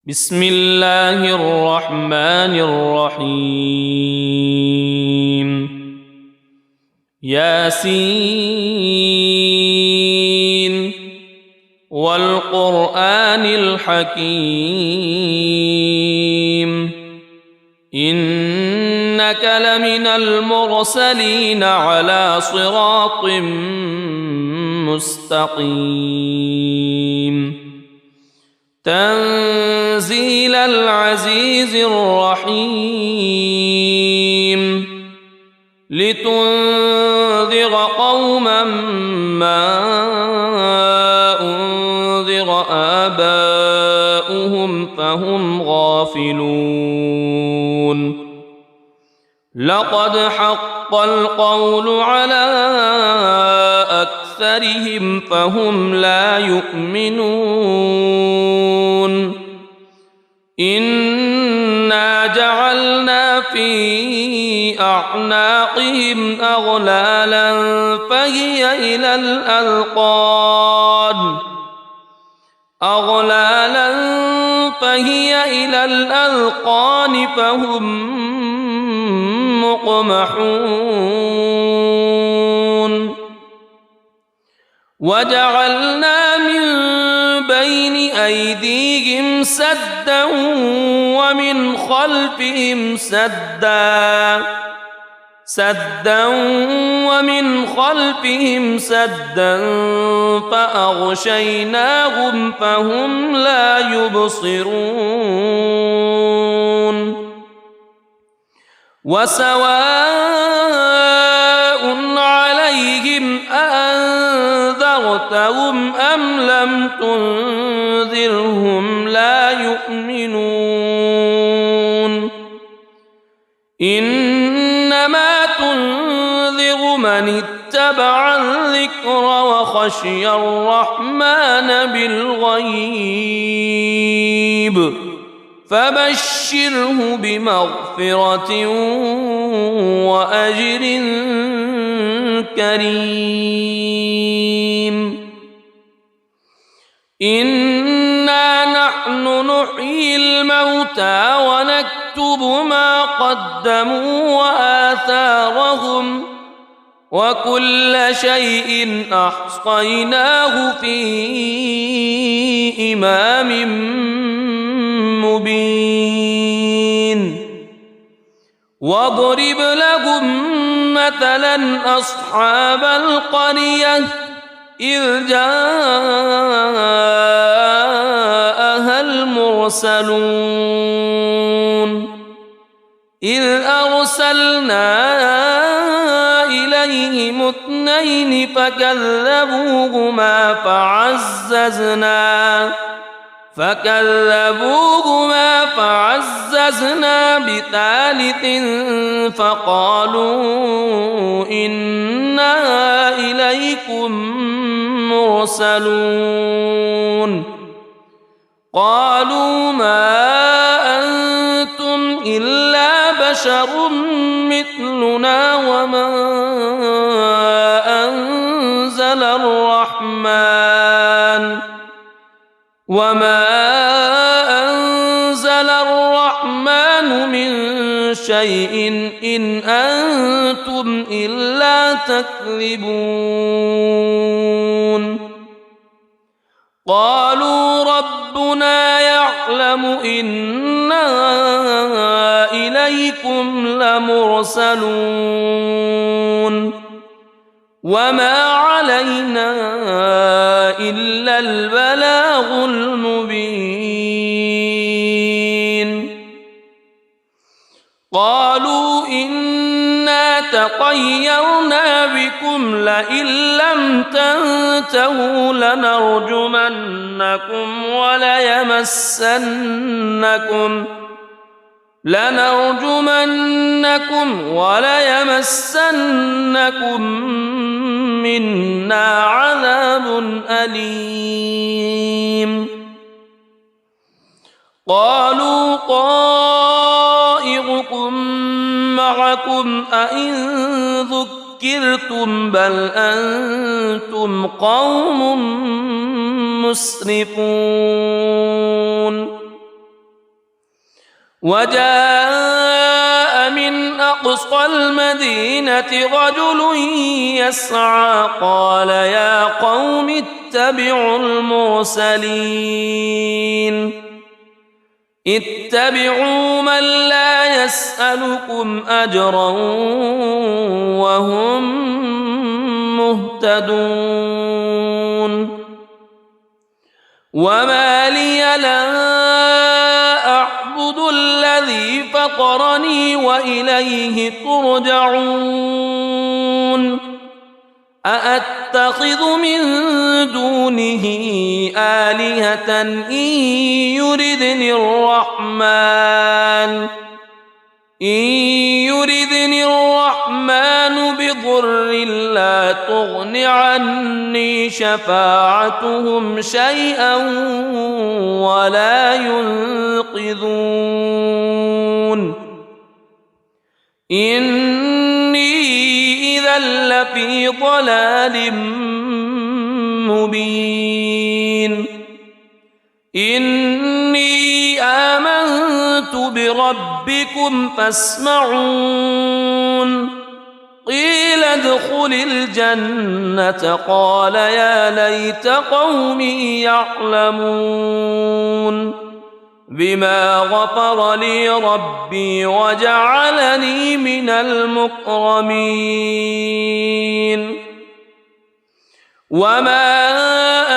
بسم الله الرحمن الرحيم ياسين والقرآن الحكيم إنك لمن المرسلين على صراط مستقيم تنزيل العزيز الرحيم لتنذر قوما ما أنذر آباؤهم فهم غافلون لقد حق القول على أكثرهم فهم لا يؤمنون إنا جعلنا في أعناقهم أغلالا فهي إلى الأذقان فهم مقمحون وجعلنا من بين أيديهم سدا ومن خلفهم سدا فأغشيناهم فهم لا يبصرون وسواء عليهم أأنذرتهم أم لم تنذرهم لا يؤمنون إنما تنذر من اتبع الذكر وخشي الرحمن بالغيب فبشره بمغفرة وأجر كريم إنا نحن نحيي الموتى ونكتب ما قدموا وآثارهم وكل شيء أحصيناه في إمام مبين واضرب لهم مثلا أصحاب القرية إذ جاءها المرسلون إذ أرسلنا إليهم اثنين فكذبوهما فعززنا بثالث فقالوا إنا إليكم مرسلون قالوا ما أنتم إلا بشر مثلنا وما أنزل الرحمن من شيء إن أنتم إلا تكذبون قالوا ربنا يعلم إنا إليكم لمرسلون وما علينا إلا البلاغ المبين قالوا إنا تطيرنا بكم لئن لم تنتهوا لنرجمنكم وليمسنكم منا عذاب أليم قالوا طائركم معكم أئن ذكرتم بل أنتم قوم مسرفون وجاء من أقصى المدينة رجل يسعى قال يا قوم اتبعوا المرسلين اتبعوا من لا يسألكم أجرا وهم مهتدون وما لي لا أعبد الذي فطرني وإليه ترجعون أأتخذ من دونه آلهة إن يردني الرحمن بضر لا تغن عني شفاعتهم شيئا ولا ينقذون إني إذا لفي ضلال مبين إني آمنت بربكم فاسمعون قيل ادخل الجنة قال يا ليت قومي يعلمون بما غفر لي ربي وجعلني من المكرمين وما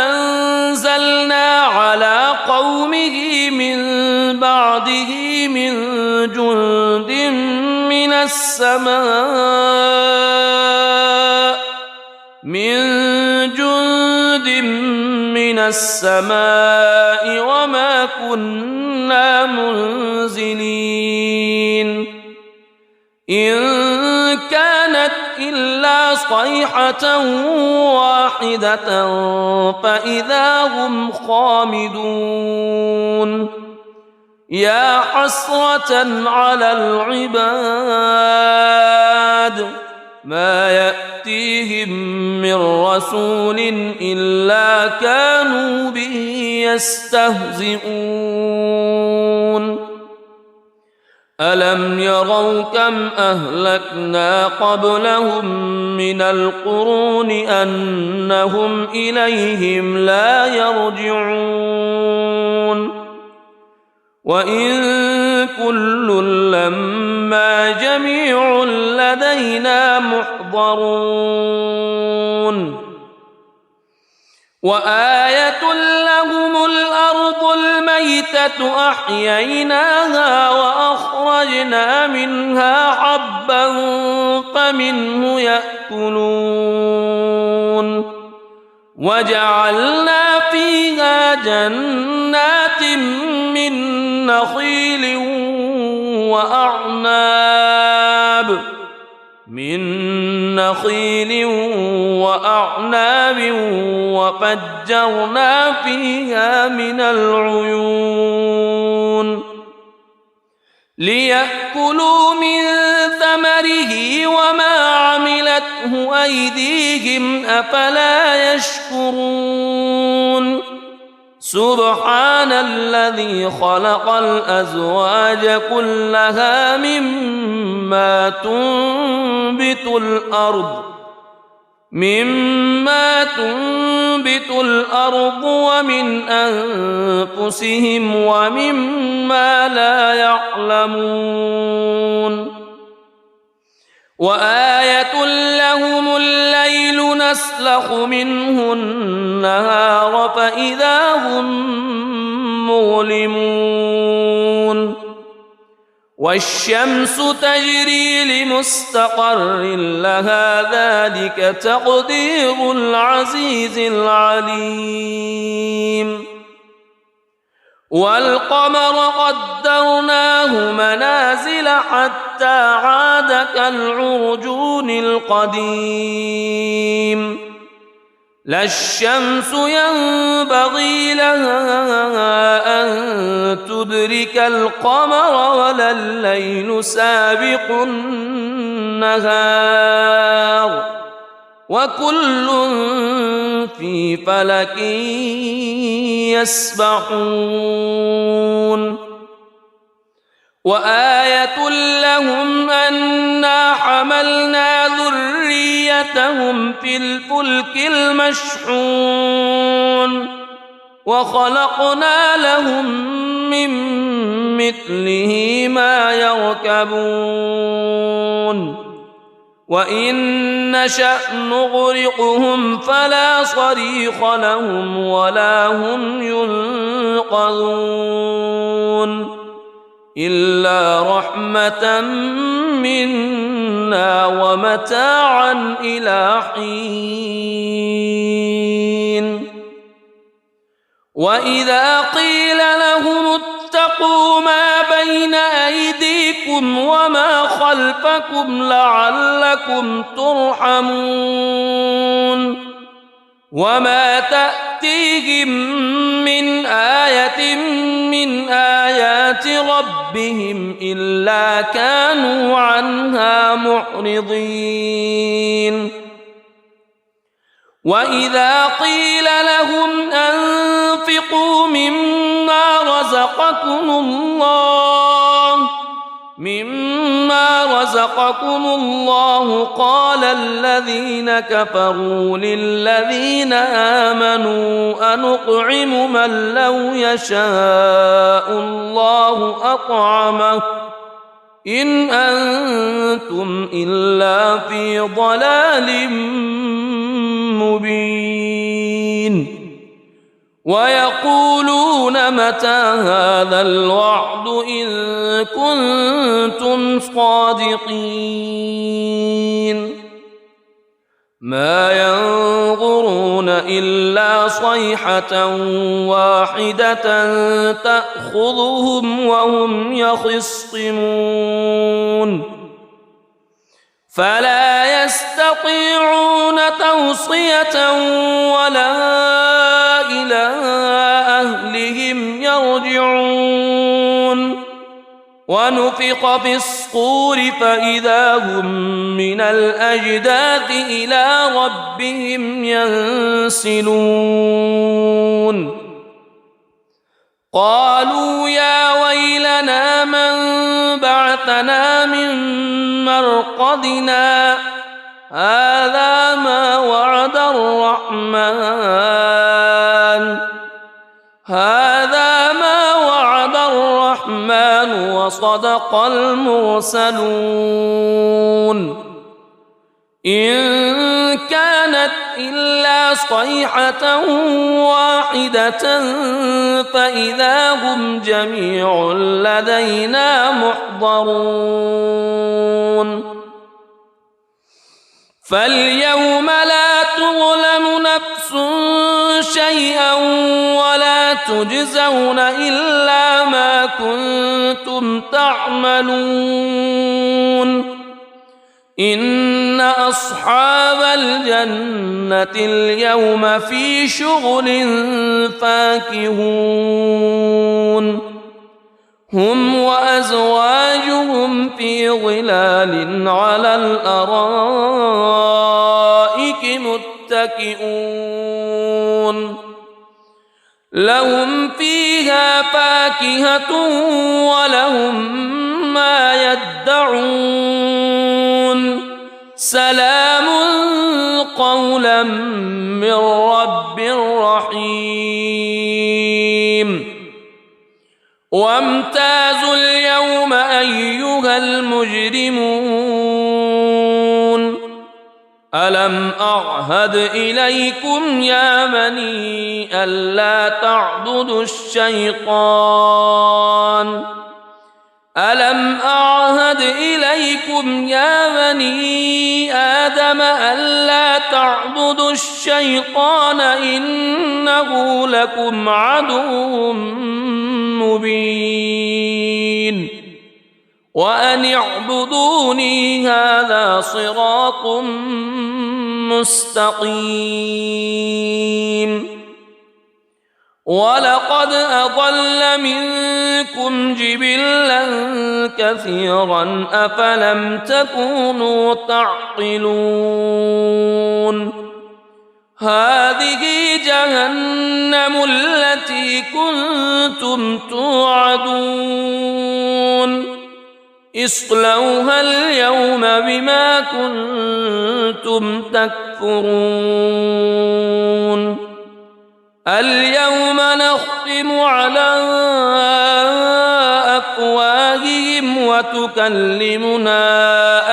أنزلنا على قومه من بعده من جند من السماء وما كنا منزلين إن كانت إلا صيحة واحدة فإذا هم خامدون يا حسرة على العباد ما يأتيهم من رسول إلا كانوا به يستهزئون ألم يروا كم أهلكنا قبلهم من القرون أنهم إليهم لا يرجعون وإن كل لما جميع لدينا محضرون وآية لهم الأرض الميتة أحييناها وأخرجنا منها حبا فمنه يأكلون وجعلنا فيها جنات من نخيل وأعناب وفجرنا فيها من العيون ليأكلوا من ثمره وما عملته أيديهم أفلا يشكرون سبحان الذي خلق الأزواج كلها مما تنبت الأرض ومن أنفسهم ومما لا يعلمون وآية لهم الليل نسلخ منه النهار فإذا هم مظلمون والشمس تجري لمستقر لها ذلك تقدير العزيز العليم والقمر قدرناه منازل حتى عاد كالعرجون القديم لا الشمس ينبغي لها أن تدرك القمر ولا الليل سابق النهار وكل في فلك يسبحون وآية لهم أنا حملنا ذريتهم في الفلك المشحون وخلقنا لهم من مثله ما يركبون وإن نشأ نغرقهم فلا صريخ لهم ولا هم ينقذون إلا رحمة منا ومتاعا إلى حين وإذا قيل لهم اتقوا ما بين أيديكم وما خلفكم لعلكم ترحمون وما تأتيهم من آية من آيات ربهم إلا كانوا عنها معرضين وإذا قيل لهم أنفقوا مما رزقكم الله قال الذين كفروا للذين آمنوا أنطعم من لو يشاء الله أطعمه إن أنتم إلا في ضلال مبين ويقولون متى هذا الوعد إن كنتم صادقين ما ينظرون إلا صيحة واحدة تأخذهم وهم يخصمون فلا يستطيعون توصية ولا إلى أهلهم يرجعون ونفخ في الصور فإذا هم من الأجداث إلى ربهم ينسلون قالوا يا ويلنا من بعثنا من مرقدنا هذا ما وعد الرحمن وصدق المرسلون إن كانت إلا صيحة واحدة فإذا هم جميع لدينا محضرون فاليوم لا تظلم نفس شيئا ولا تجزون إلا ما كنتم تعملون إن أصحاب الجنة اليوم في شغل فاكهون هم وأزواجهم في ظلال على الأرائك متكئون لهم فيها فاكهة ولهم ما يدعون سلام قولا من رب رحيم وامتازوا اليوم أيها المجرمون ألم أعهد إليكم يا بني ألا تعبدوا الشيطان ألم أعهد إليكم يا بني آدم ألا تعبدوا الشيطان إنه لكم عدو مبين وأن اعبدوني هذا صراط مستقيم ولقد أضل منكم جبلا كثيرا أفلم تكونوا تعقلون هذه جهنم التي كنتم توعدون اصلوها اليوم بما كنتم تكفرون اليوم نختم على أفواههم وتكلمنا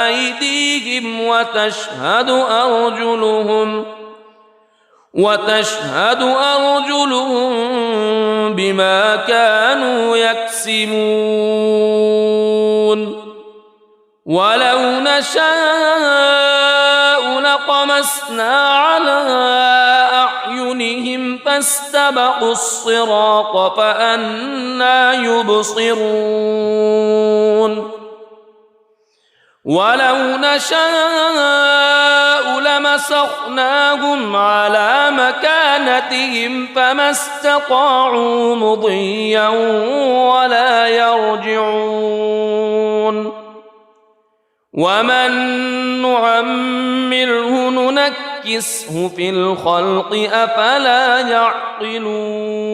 أيديهم وتشهد أرجلهم بما كانوا يكسبون ولو نشاء لطمسنا على أعينهم فاستبقوا الصراط فأنى يبصرون ولو نشاء لمسخناهم على مكانتهم فما استطاعوا مضيا ولا يرجعون ومن نعمره ننكسه في الخلق أفلا يعقلون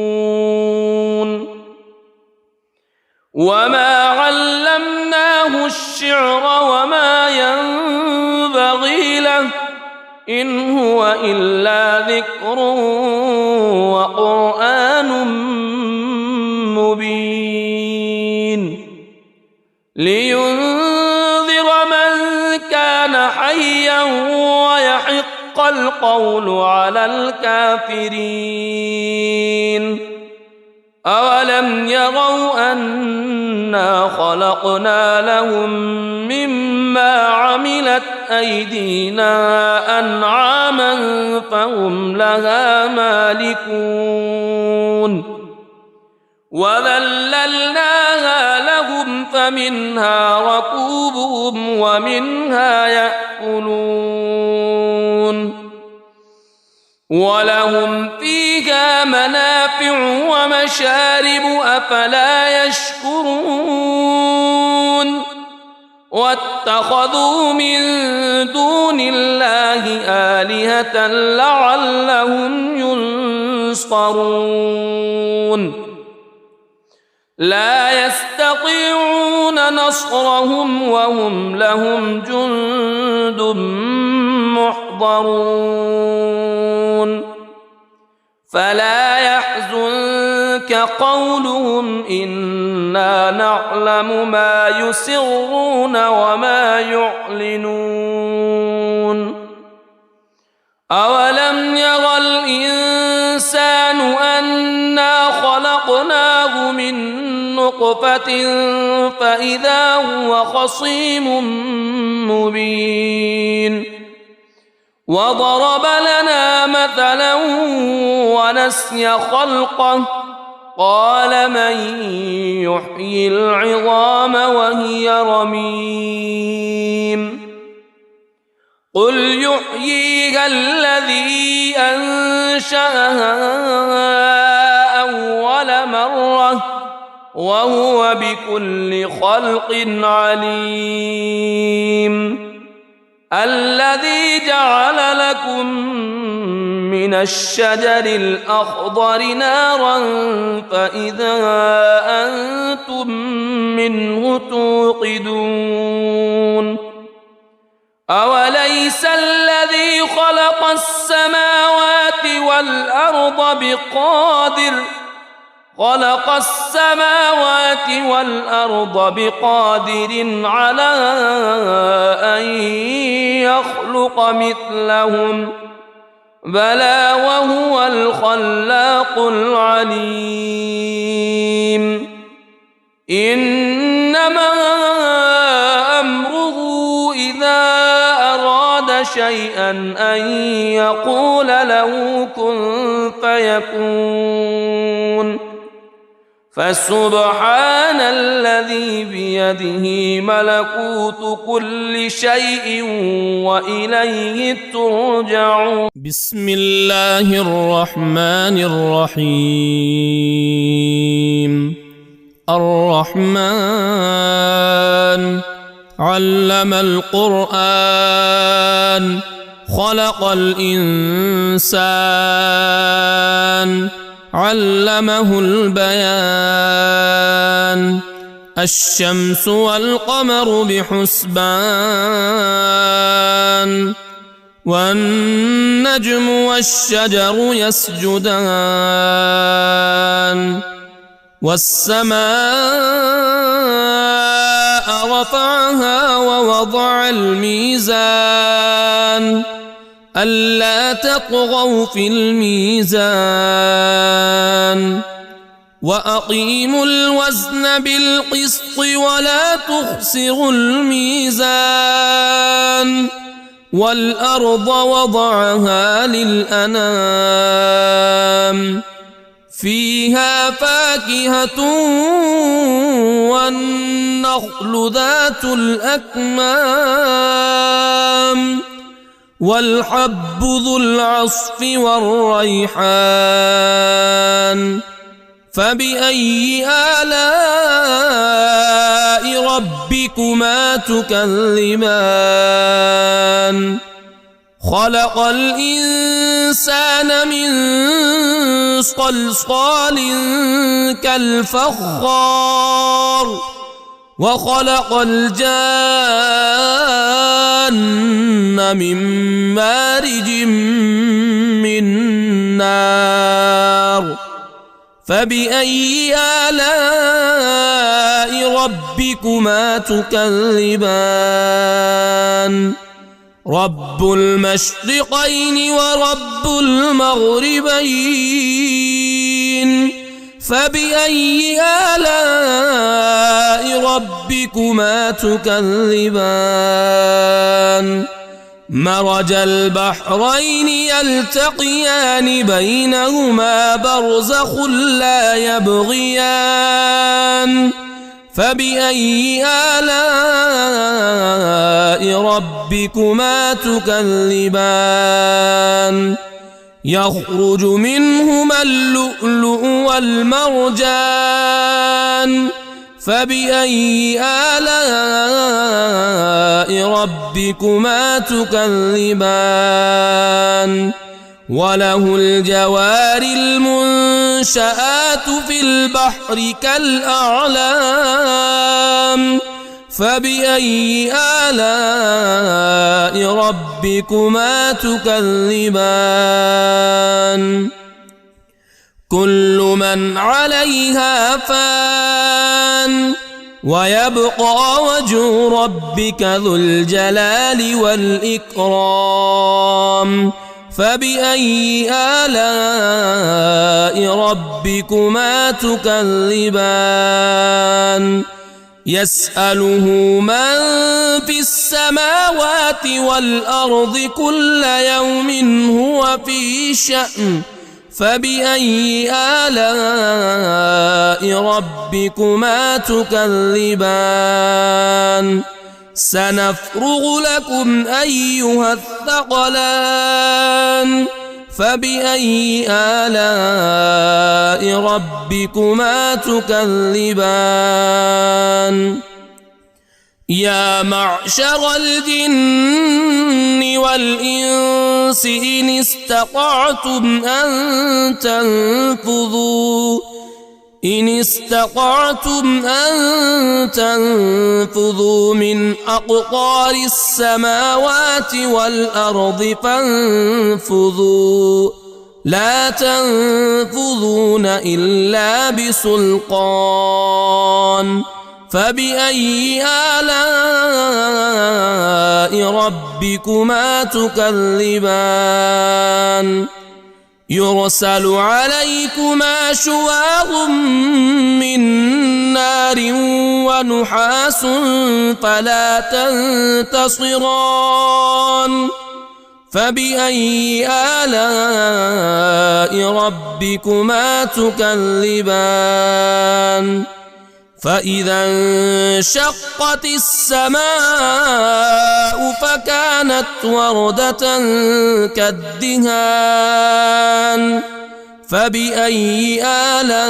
وما علمناه الشعر وما ينبغي له إن هو إلا ذكر وقرآن مبين لينذر من كان حيا ويحق القول على الكافرين أولم يروا أنا خلقنا لهم مما عملت أيدينا أنعاما فهم لها مالكون وذللناها لهم فمنها ركوبهم ومنها يأكلون ولهم فيها منافع ومشارب أفلا يشكرون واتخذوا من دون الله آلهة لعلهم ينصرون لا يستطيعون نصرهم وهم لهم جند محضرون فلا يحزنك قولهم إنا نعلم ما يسرون وما يعلنون أولم ير الإنسان أنا خلقناه من نطفة فإذا هو خصيم مبين وضرب لنا مثلا ونسي خلقه قال من يحيي العظام وهي رميم قل يحييها الذي أنشأها أول مرة وهو بكل خلق عليم الذي جعل لكم من الشجر الأخضر نارا فإذا أنتم منه توقدون أوليس الذي خلق السماوات والأرض بقادر على أن يخلق مثلهم بلى وهو الخلاق العليم إنما أمره إذا أراد شيئا أن يقول له كن فيكون فسبحان الذي بيده ملكوت كل شيء وإليه ترجعون بسم الله الرحمن الرحيم الرحمن علم القرآن خلق الإنسان علمه البيان الشمس والقمر بحسبان والنجم والشجر يسجدان والسماء رفعها ووضع الميزان ألا تطغوا في الميزان وأقيموا الوزن بالقسط ولا تخسروا الميزان والأرض وضعها للأنام فيها فاكهة والنخل ذات الأكمام والحب ذو العصف والريحان فبأي آلاء ربكما تكذبان خلق الإنسان من صلصال كالفخار وخلق الجان من مارج من نار فبأي آلاء ربكما تكذبان رب المشرقين ورب المغربين فبأي آلاء ربكما تكذبان مرج البحرين يلتقيان بينهما برزخ لا يبغيان فبأي آلاء ربكما تكذبان يخرج منهما اللؤلؤ والمرجان فبأي آلاء ربكما تكذبان وله الجوار المنشآت في البحر كالأعلام فبأي آلاء ربكما تكذبان كل من عليها فان ويبقى وجه ربك ذو الجلال والإكرام فبأي آلاء ربكما تكذبان يسأله من في السماوات والأرض كل يوم هو في شأن فبأي آلاء ربكما تكذبان سنفرغ لكم أيها الثقلان فبأي آلاء ربكما تكذبان يا معشر الجن والإنس إن استطعتم أن تنفذوا من أقطار السماوات والأرض فانفذوا لا تنفذون إلا بسلطان فبأي آلاء ربكما تكذبان يرسل عليكما شواظ من نار ونحاس فلا تنتصران فبأي آلاء ربكما تكذبان فإذا انشقت السماء فكانت وردة كالدهان فبأي آلاء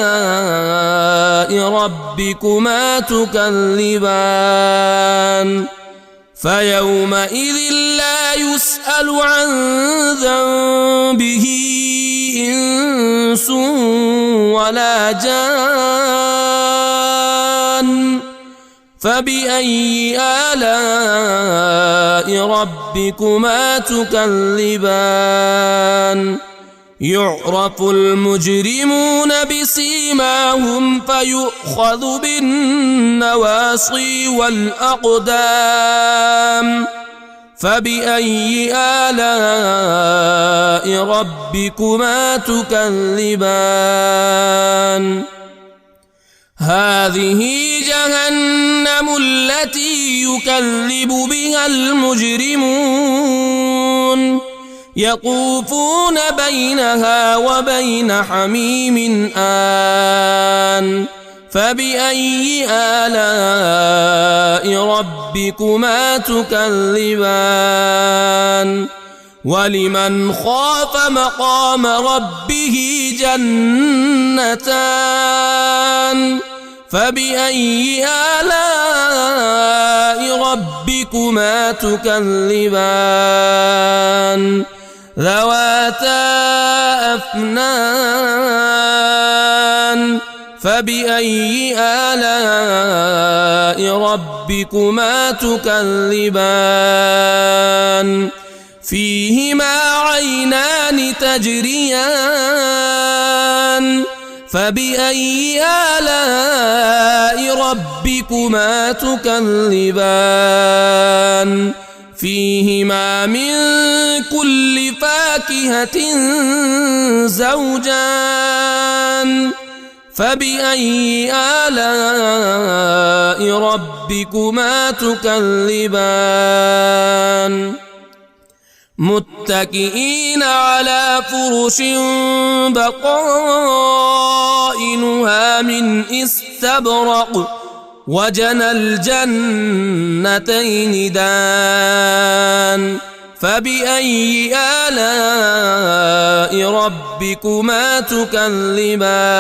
ربكما تكذبان فيومئذ لا يسأل عن ذنبه إنس ولا جان فبأي آلاء ربكما تكذبان يعرف المجرمون بسيماهم فيؤخذ بالنواصي والأقدام فبأي آلاء ربكما تكذبان هذه جهنم التي يكذب بها المجرمون يطوفون بينها وبين حميم آن فبأي آلاء ربكما تكذبان ولمن خاف مقام ربه جنتان فبأي آلاء ربكما تكذبان ذواتا أفنان فبأي آلاء ربكما تكذبان فيهما عينان تجريان فبأي آلاء ربكما تكذبان فيهما من كل فاكهة زوجان فبأي آلاء ربكما تكذبان متكئين على فرش بطائنها من استبرق وجنى الجنتين دان فبأي آلاء ربكما تكذبان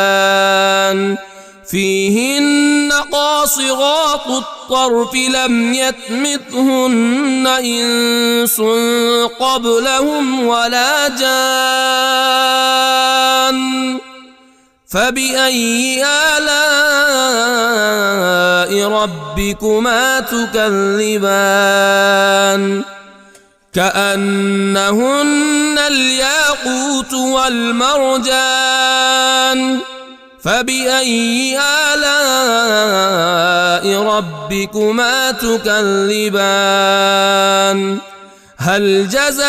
فيهن قاصرات الطرف لم يطمثهن إنس قبلهم ولا جان فبأي آلاء ربكما تكذبان كأنهن الياقوت والمرجان فبأي آلاء ربكما تكذبان هل جزاء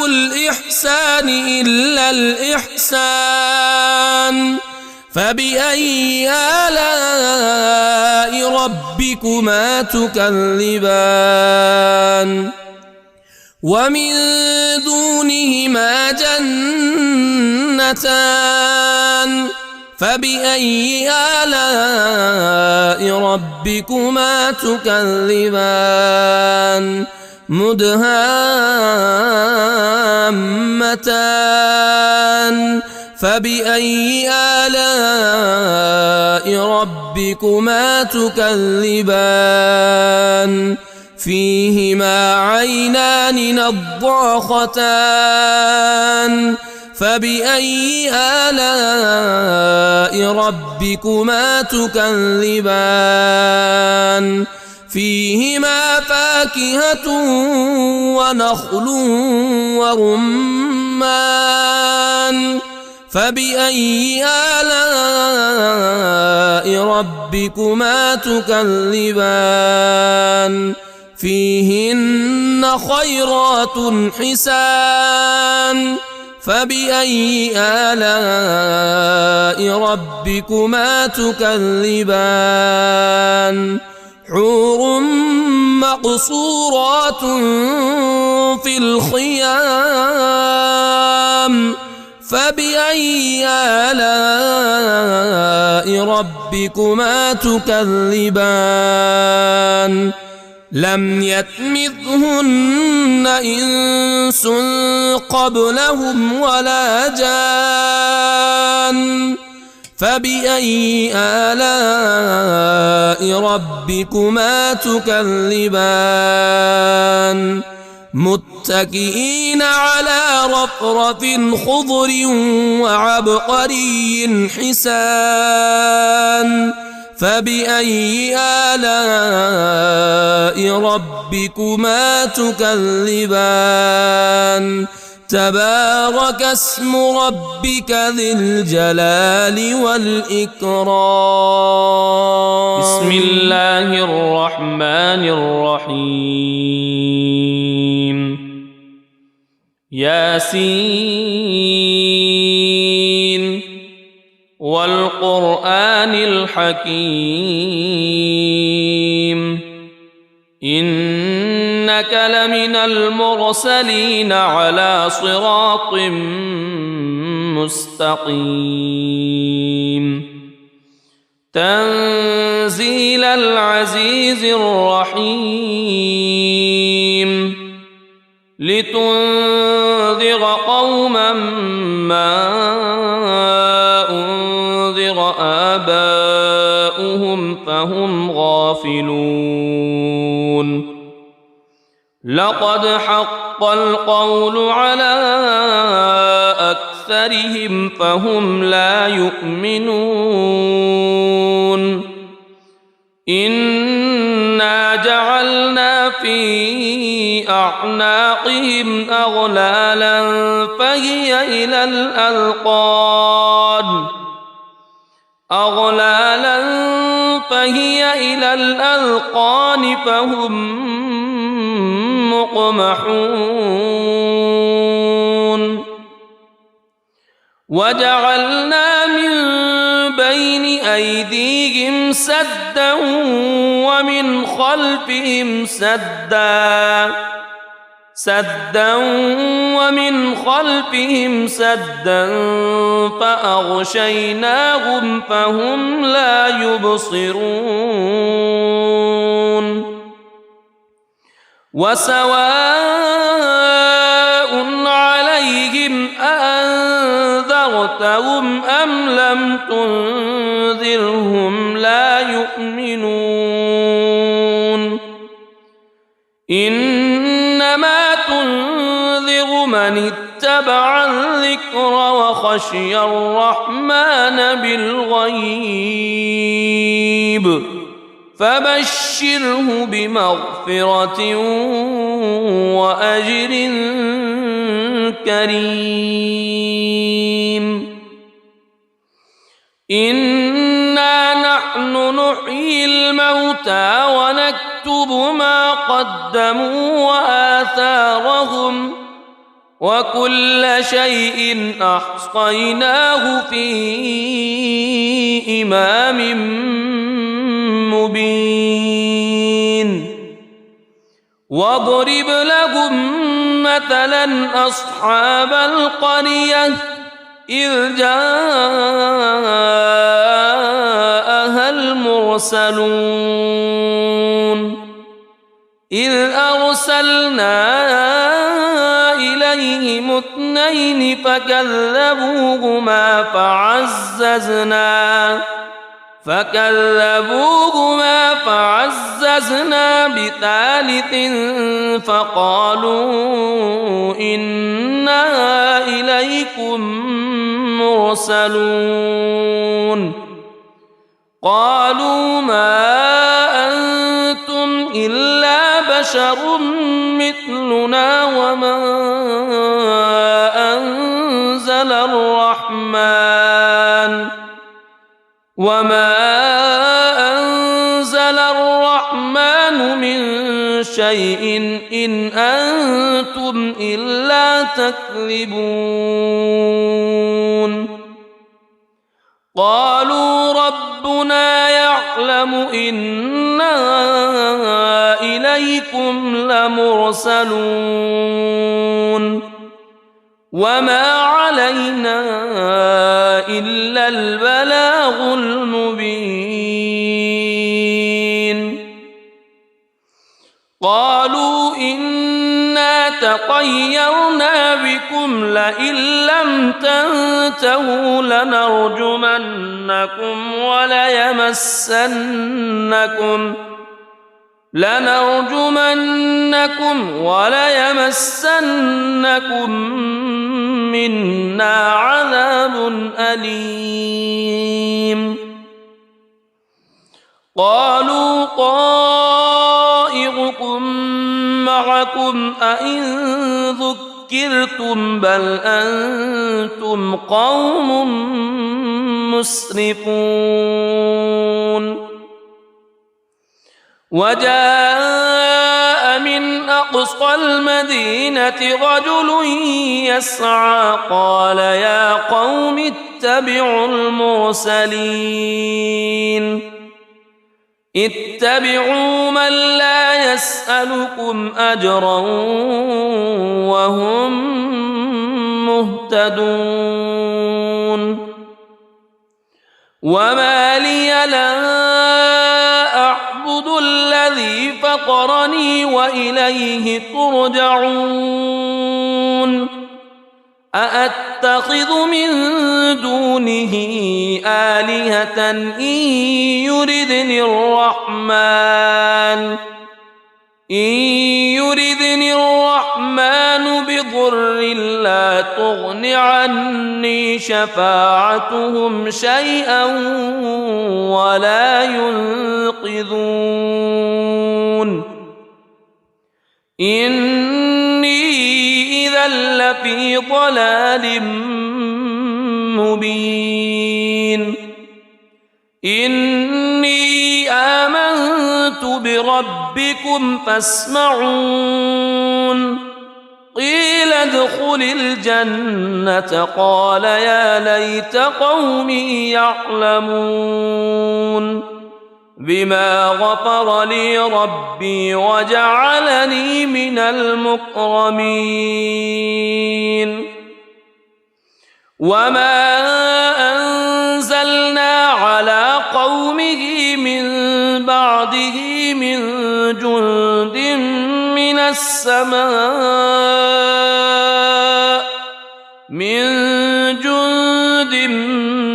الإحسان إلا الإحسان فبأي آلاء ربكما تكذبان ومن دونهما جنتان فبأي آلاء ربكما تكذبان مدهامتان فبأي آلاء ربكما تكذبان فيهما عينان نضاختان فبأي آلاء ربكما تكذبان فيهما فاكهة ونخل ورمان فبأي آلاء ربكما تكذبان فيهن خيرات حسان فبأي آلاء ربكما تكذبان حور مقصورات في الخيام فبأي آلاء ربكما تكذبان لم يطمثهن إنس قبلهم ولا جان فبأي آلاء ربكما تكذبان متكئين على رفرف خضر وعبقري حسان فبأي آلاء ربكما تكذبان تبارك اسم ربك ذي الجلال والإكرام. بسم الله الرحمن الرحيم. ياسين والقرآن الحكيم إنك لمن المرسلين على صراط مستقيم تنزيل العزيز الرحيم لتنذر قوما ما أنذر آباؤهم فهم غافلون لقد حق القول على أكثرهم فهم لا يؤمنون إنا جعلنا في أعناقهم أغلالا فهي إلى الأذقان فهم مقمحون وجعلنا من بين أيديهم سدا ومن خلفهم سدا فأغشيناهم فهم لا يبصرون وسواء عليهم أأنذرتهم أم لم تنذرهم لا يؤمنون إنما تنذر من اتبع الذكر وخشي الرحمن بالغيب فبشره بمغفرة وأجر كريم إنا نحن نحيي الموتى ونكتب ما قدموا وآثارهم وكل شيء أحصيناه في إمام مبين واضرب لهم مثلا أصحاب القرية إذ جاءها المرسلون إذ أرسلنا إليهم اثنين فكذبوهما فعززنا بثالث فقالوا إنا إليكم مرسلون قالوا ما أنتم إلا بشر مثلنا وما أنزل الرحمن من شيء إن أنتم إلا تكذبون قالوا ربنا يعلم إنا إليكم لمرسلون وما علينا إلا البلاغ المبين قالوا إنا تطيرنا بكم لئن لم تنتهوا لنرجمنكم وليمسنكم منا عذاب أليم قالوا طائركم معكم أئن ذكرتم بل أنتم قوم مسرفون وجاء من أقصى المدينة رجل يسعى قال يا قوم اتبعوا المرسلين اتبعوا من لا يسألكم أجرا وهم مهتدون وما لي لا أعبد الذي فطرني وإليه ترجعون أأتخذ من دونه آلهة إن يردني الرحمن بضر لا تغن عني شفاعتهم شيئا ولا ينقذون إني إذا لفي ضلال مبين إني آمنت بربكم فاسمعون قيل ادخل الجنة قال يا ليت قومي يعلمون بما غفر لي ربي وجعلني من المكرمين وما أنزلنا على قومه من بعده من جند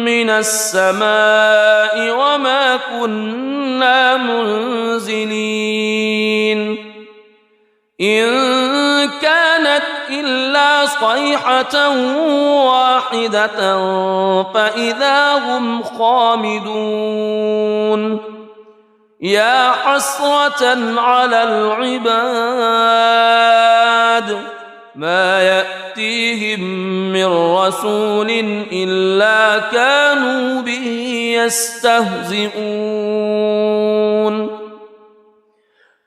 من السماء وما كنا منزلين إن كانت إلا صيحة واحدة فإذا هم خامدون يا حسرة على العباد ما يأتيهم من رسول إلا كانوا به يستهزئون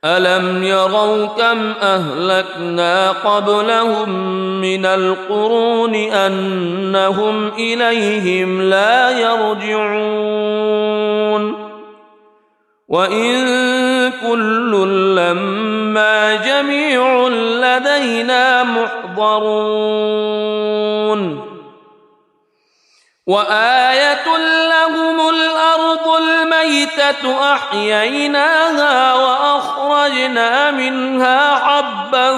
ألم يروا كم أهلكنا قبلهم من القرون أنهم إليهم لا يرجعون وإن كل لما جميع لدينا محضرون وآية لهم الأرض الميتة أحييناها وأخرجنا منها حبا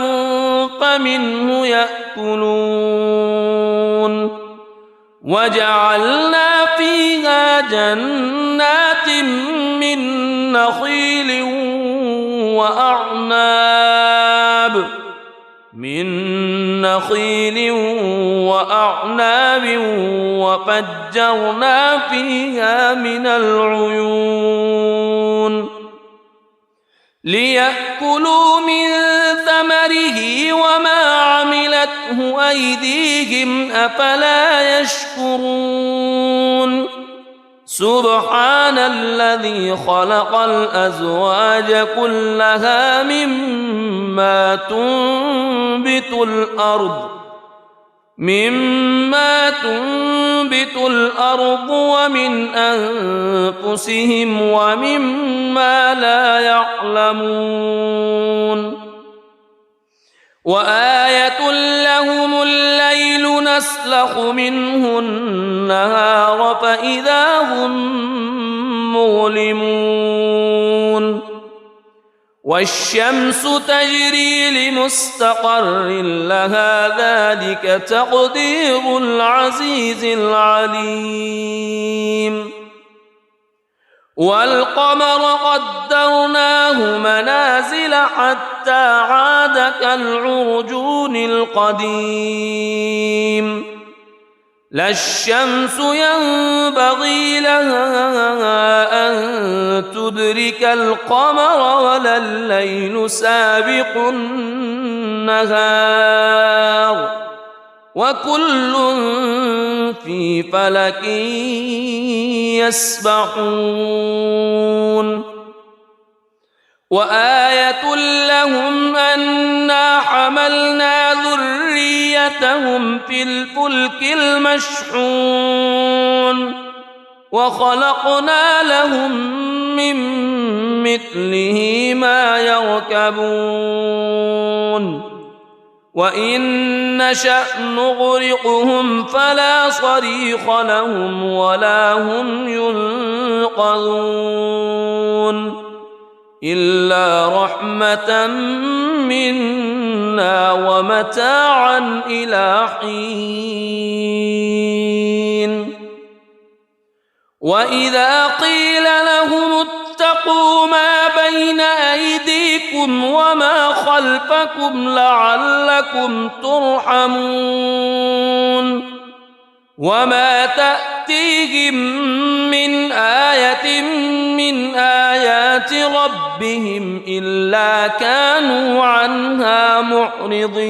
فمنه يأكلون وجعلنا فيها جنات من نخيل وأعناب وفجرنا فيها من العيون ليأكلوا من ثمره وما عملته أيديهم أفلا يشكرون سبحان الذي خلق الأزواج كلها مما تنبت الأرض ومن أنفسهم ومما لا يعلمون وآية لهم الليل نسلخ منه النهار فإذا هم مظلمون والشمس تجري لمستقر لها ذلك تقدير العزيز العليم والقمر قدرناه منازل حتى عاد كالعرجون القديم لا الشمس ينبغي لها أن تدرك القمر ولا الليل سابق النهار وكل في فلك يسبحون وآية لهم أنا حملنا ذريتهم في الفلك المشحون وخلقنا لهم من مثله ما يركبون وإن نشأ نغرقهم فلا صريخ لهم ولا هم ينقذون إلا رحمة منا ومتاعا إلى حين وإذا قيل لهم اتقوا ما بين أيديكم وما خلفكم لعلكم ترحمون وما تأتيهم من آية من آيات ربهم إلا كانوا عنها معرضين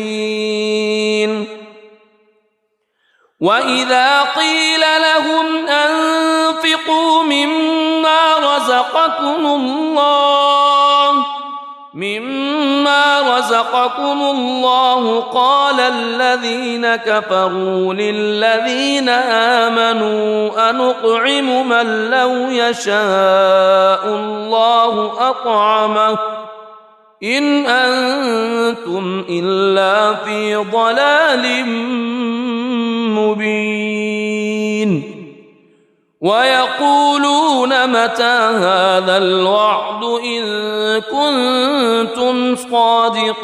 وإذا قيل لهم أنفقوا مما رزقكم الله قال الذين كفروا للذين آمنوا أنطعم من لو يشاء الله أطعمه إن أنتم إلا في ضلال مبين ويقولون متى هذا الوعد إن كنتم صادقين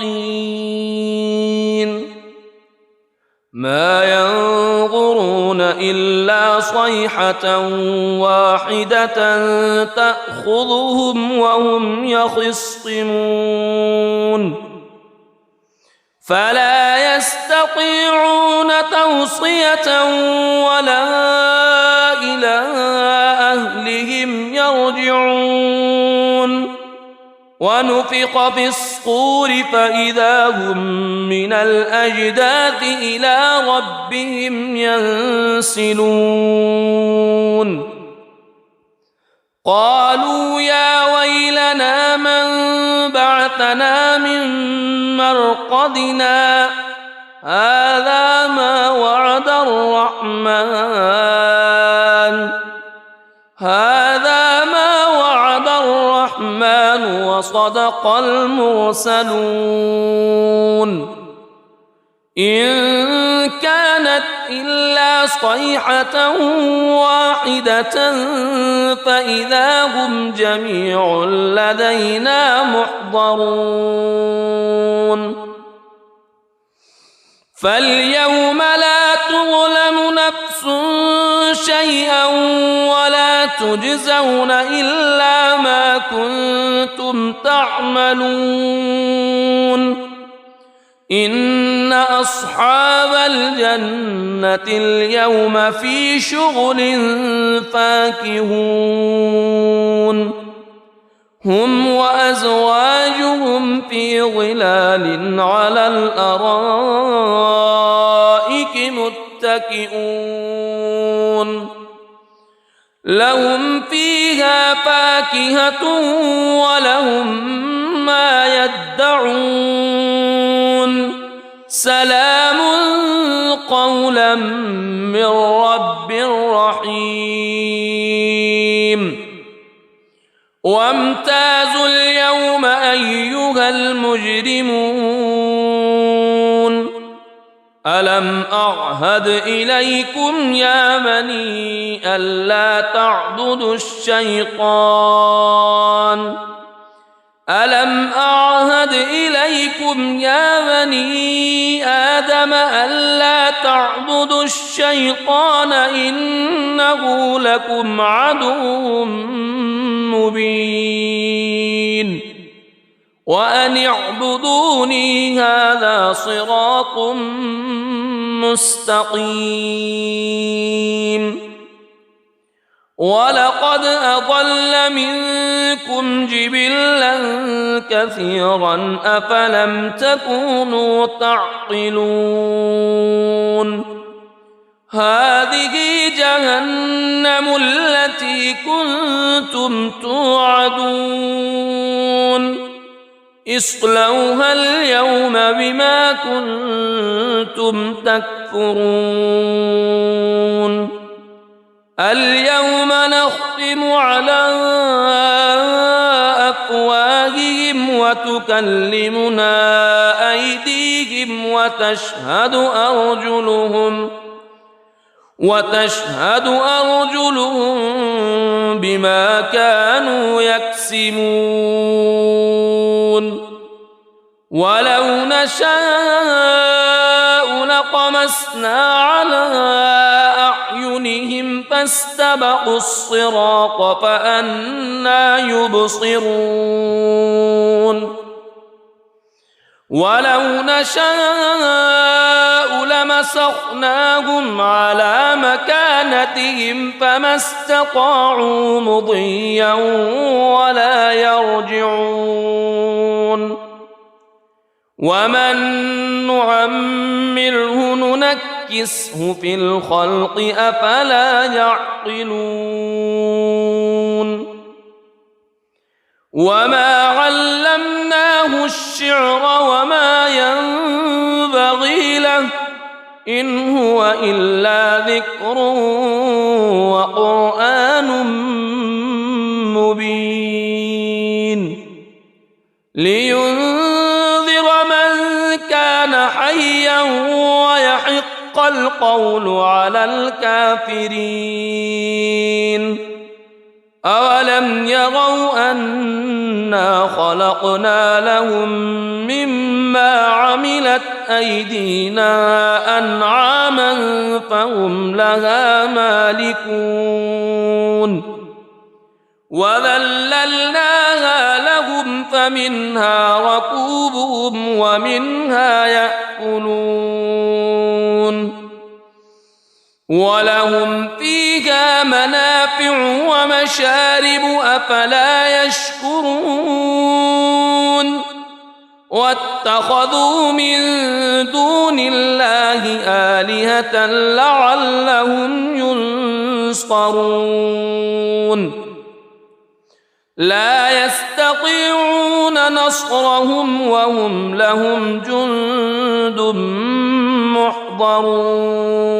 ما ينظرون إلا صيحة واحدة تأخذهم وهم يخصمون فلا يستطيعون توصية ولا إلى أهلهم يرجعون ونفخ في الصور فإذا هم من الأجداث إلى ربهم ينسلون قالوا يا ويلنا من بعثنا من مرقدنا هذا ما وعد الرحمن وصدق المرسلون إن كانت إلا صيحة واحدة فإذا هم جميع لدينا محضرون فاليوم لا تظلم نفس شيئا ولا تجزون إلا ما كنتم تعملون إن أصحاب الجنة اليوم في شغل فاكهون هم وأزواجهم في ظلال على الأرائك متكئون لهم فيها فاكهة ولهم ما يدعون سلام قولا من رب رحيم وامتازوا اليوم أيها المجرمون ألم أعهد إليكم يا بني ألا تعبدوا الشيطان ألم أعهد إليكم يا بني آدم ألا تعبدوا الشيطان إنه لكم عدو مبين وأن اعبدوني هذا صراط مستقيم ولقد أضل منكم جبلا كثيرا أفلم تكونوا تعقلون هذه جهنم التي كنتم توعدون اصلوها اليوم بما كنتم تكفرون اليوم نختم على أفواههم وتكلمنا أيديهم وتشهد أرجلهم بما كانوا يكسبون ولو نشاء لطمسنا على أعينهم فاستبقوا الصراط فأنى يبصرون ولو نشاء لمسخناهم على مكانتهم فما استطاعوا مضيا ولا يرجعون ومن نعمره ننكسه في الخلق أفلا يعقلون وما علمناه الشعر وما ينبغي له إن هو إلا ذكر وقرآن مبين لينذر من كان حيا ويحق القول على الكافرين أولم يروا أنا خلقنا لهم مما عملت أيدينا أنعاما فهم لها مالكون وذللناها لهم فمنها ركوبهم ومنها يأكلون ولهم فيها منافع ومشارب أفلا يشكرون واتخذوا من دون الله آلهة لعلهم ينصرون لا يستطيعون نصرهم وهم لهم جند محضرون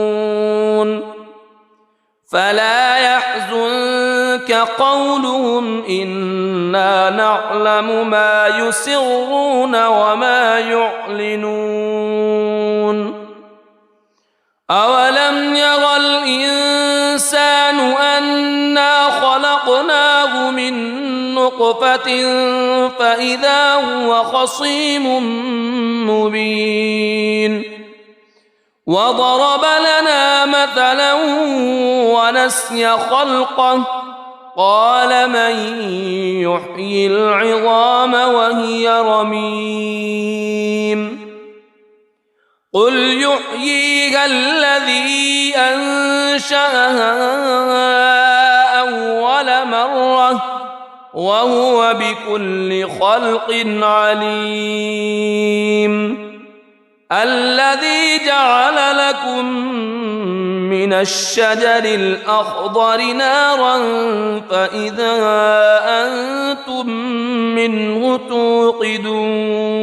فلا يحزنك قولهم إنا نعلم ما يسرون وما يعلنون أولم ير الإنسان أنا خلقناه من نطفة فإذا هو خصيم مبين وضرب لنا مثلا ونسي خلقه قال من يحيي العظام وهي رميم قل يحييها الذي أنشأها أول مرة وهو بكل خلق عليم الذي جعل لكم من الشجر الأخضر نارا فإذا أنتم منه توقدون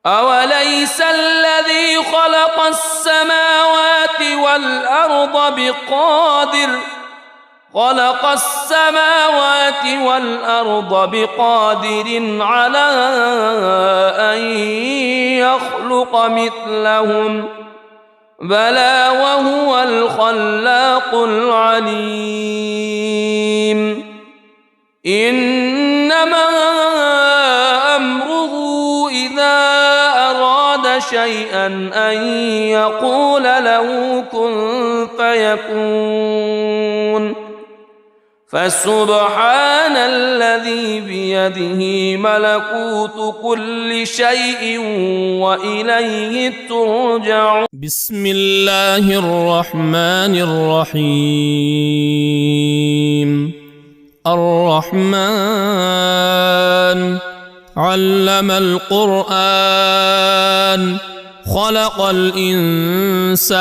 أوليس الذي خلق السماوات والأرض بقادر على أن يخلق مثلهم بلى وهو الخلاق العليم إنما أمره إذا أراد شيئا أن يقول له كن فيكون فسبحان الذي بيده ملكوت كل شيء وإليه ترجعون. بسم الله الرحمن الرحيم. الرحمن علم القرآن خلق الإنسان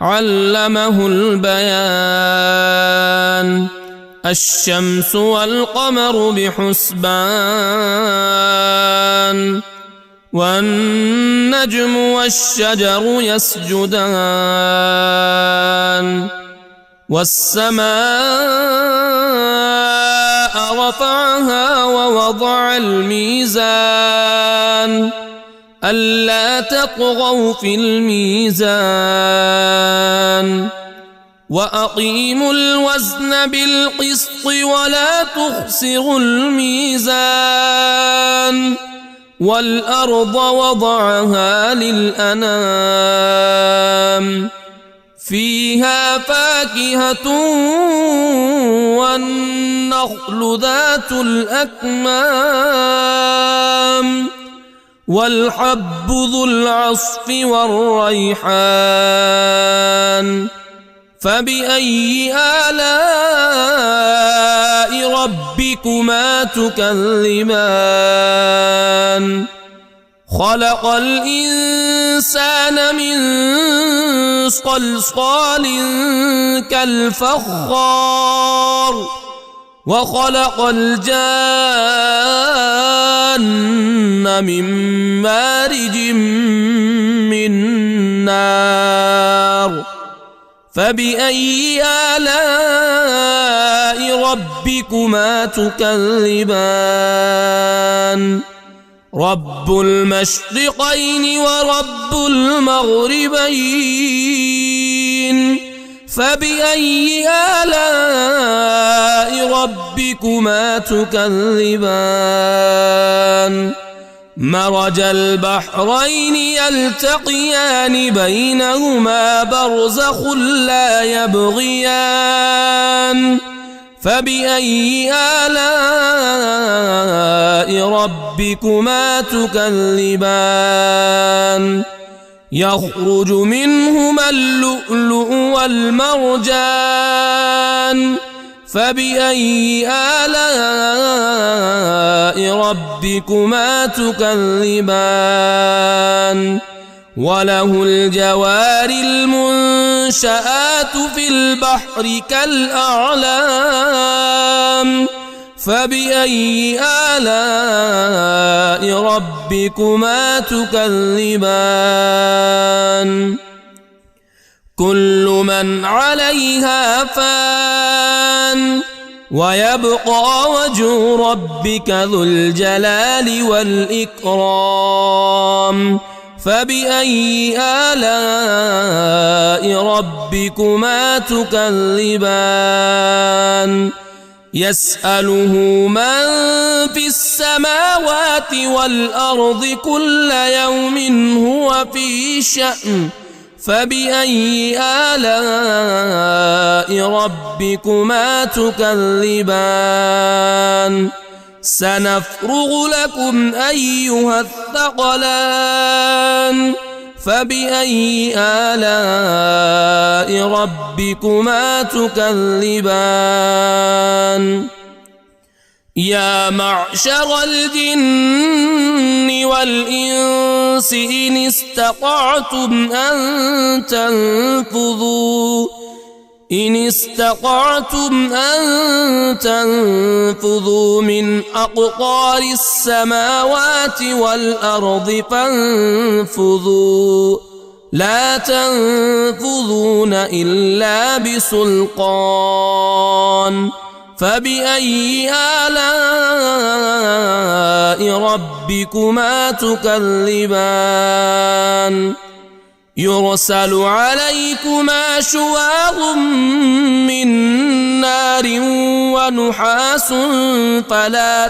علمه البيان. الشمس والقمر بحسبان والنجم والشجر يسجدان. والسماء رفعها ووضع الميزان ألا تطغوا في الميزان وأقيموا الوزن بالقسط ولا تخسروا الميزان. والأرض وضعها للأنام فيها فاكهة والنخل ذات الأكمام والحب ذو العصف والريحان. فبأي آلاء ربكما تكذبان؟ خلق الإنسان من صلصال كالفخار وخلق الجان من مارج من نار. فبأي آلاء ربكما تكذبان؟ رب المشرقين ورب المغربين. فبأي آلاء ربكما تكذبان؟ مرج البحرين يلتقيان بينهما برزخ لا يبغيان. فبأي آلاء ربكما تكذبان؟ يخرج منهما اللؤلؤ والمرجان. فبأي آلاء ربكما تكذبان؟ وله الجوار المنشآت في البحر كالأعلام. فبأي آلاء ربكما تكذبان؟ كل من عليها فان ويبقى وجه ربك ذو الجلال والإكرام. فبأي آلاء ربكما تكذبان؟ يسأله من في السماوات والأرض كل يوم هو في شأن. فبأي آلاء ربكما تكذبان؟ سنفرغ لكم أيها الثقلان. فبأي آلاء ربكما تكذبان؟ يا معشر الجن والإنس إن استطعتم أن تنفذوا من أقطار السماوات والأرض فانفذوا لا تنفذون إلا بسلطان. فبأي آلاء ربكما تكذبان؟ يرسل عليكما شواظ من نار ونحاس فلا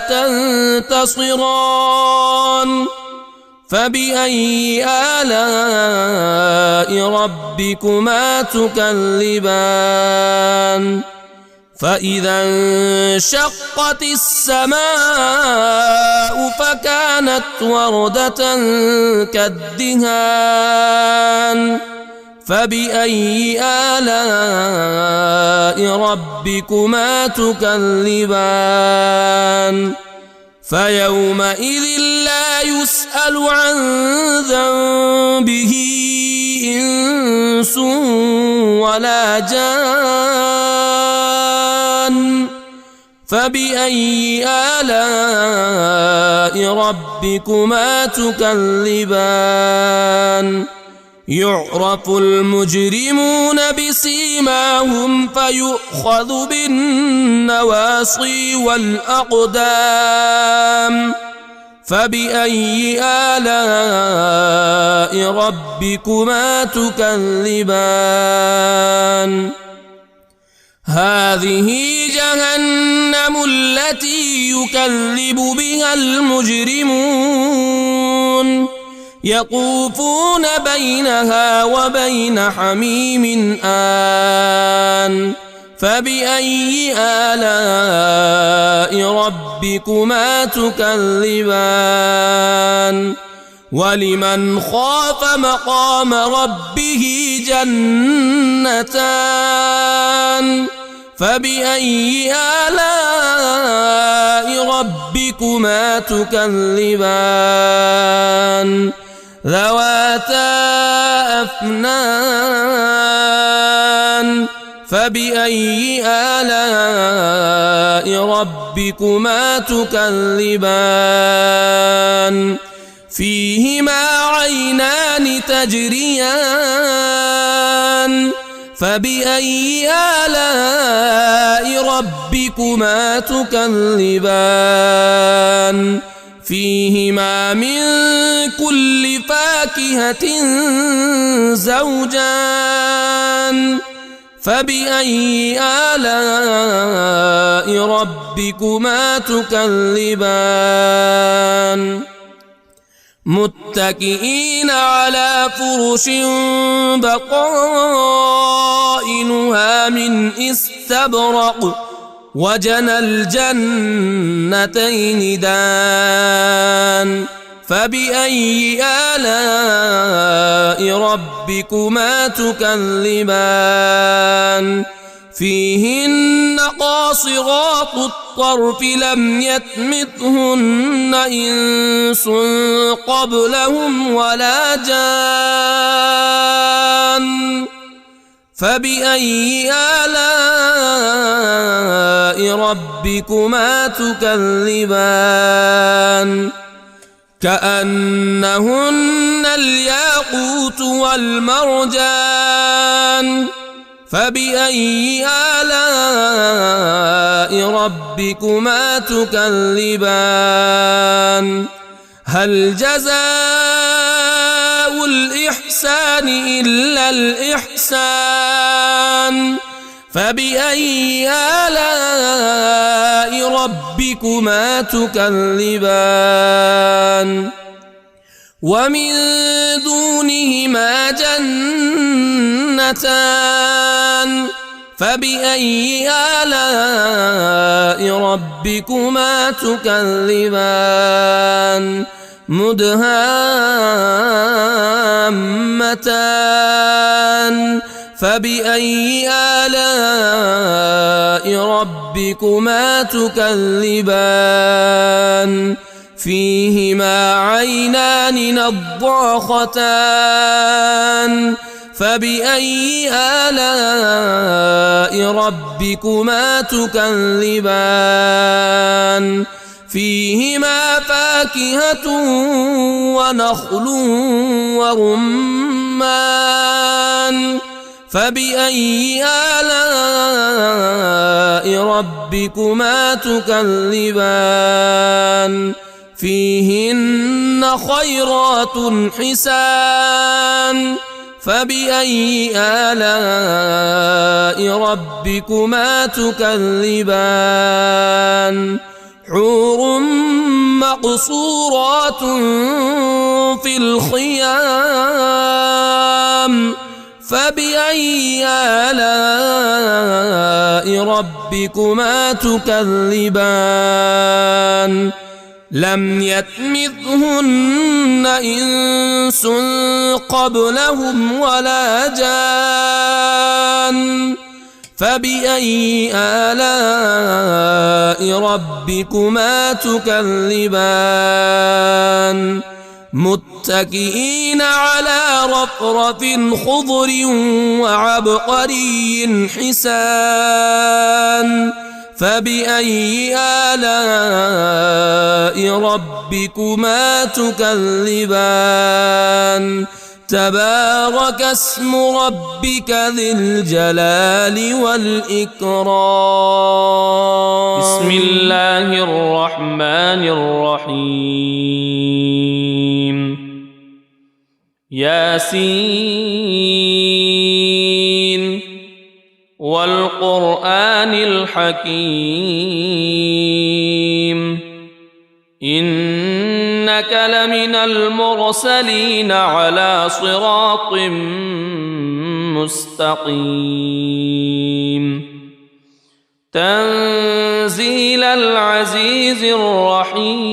تنتصران. فبأي آلاء ربكما تكذبان فإذا انشقت السماء فكانت وردة كالدهان فبأي آلاء ربكما تكذبان فيومئذ لا يسأل عن ذنبه إنس ولا جان فبأي آلاء ربكما تكذبان يعرف المجرمون بسيماهم فيؤخذ بالنواصي والأقدام فبأي آلاء ربكما تكذبان هذه جهنم التي يكذب بها المجرمون يطوفون بينها وبين حميم آن فبأي آلاء ربكما تكذبان ولمن خاف مقام ربه جنتان فبأي آلاء ربكما تكذبان ذواتا أفنان فبأي آلاء ربكما تكذبان فيهما عينان تجريان فبأي آلاء ربكما تكذبان فيهما من كل فاكهة زوجان فبأي آلاء ربكما تكذبان متكئين على فرش بطائنها من استبرق وجنى الجنتين دان فبأي آلاء ربكما تكذبان فيهن قاصرات الطرف لم يطمثهن إنس قبلهم ولا جان فبأي آلاء ربكما تكذبان كأنهن الياقوت والمرجان فبأي آلاء ربكما تكذبان هل جزاء الإحسان إلا الإحسان فبأي آلاء ربكما تكذبان ومن دونهما جنتان فبأي آلاء ربكما تكذبان مدهامتان فبأي آلاء ربكما تكذبان فيهما عينان نضاختان فبأي آلاء ربكما تكذبان فيهما فاكهة ونخل ورمان فبأي آلاء ربكما تكذبان فيهن خيرات حسان فبأي آلاء ربكما تكذبان حور مقصورات في الخيام فبأي آلاء ربكما تكذبان لم يطمثهن إنس قبلهم ولا جان فبأي آلاء ربكما تكذبان متكئين على رفرف خضر وعبقري حسان فبأي آلاء ربكما تكذبان تبارك اسم ربك ذي الجلال والإكرام بسم الله الرحمن الرحيم ياسين والقرآن الحكيم إنك لمن المرسلين على صراط مستقيم تنزيل العزيز الرحيم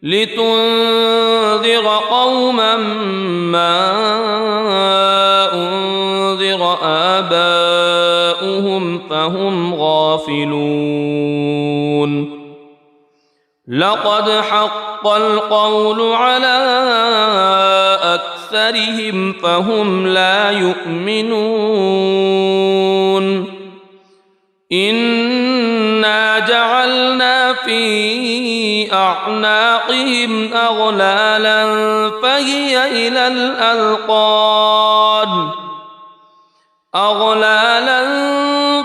لتنذر قوما ما أنذر آباؤهم فهم غافلون لقد حق القول على أكثرهم فهم لا يؤمنون إنا جعلنا في أعناقهم أغلالا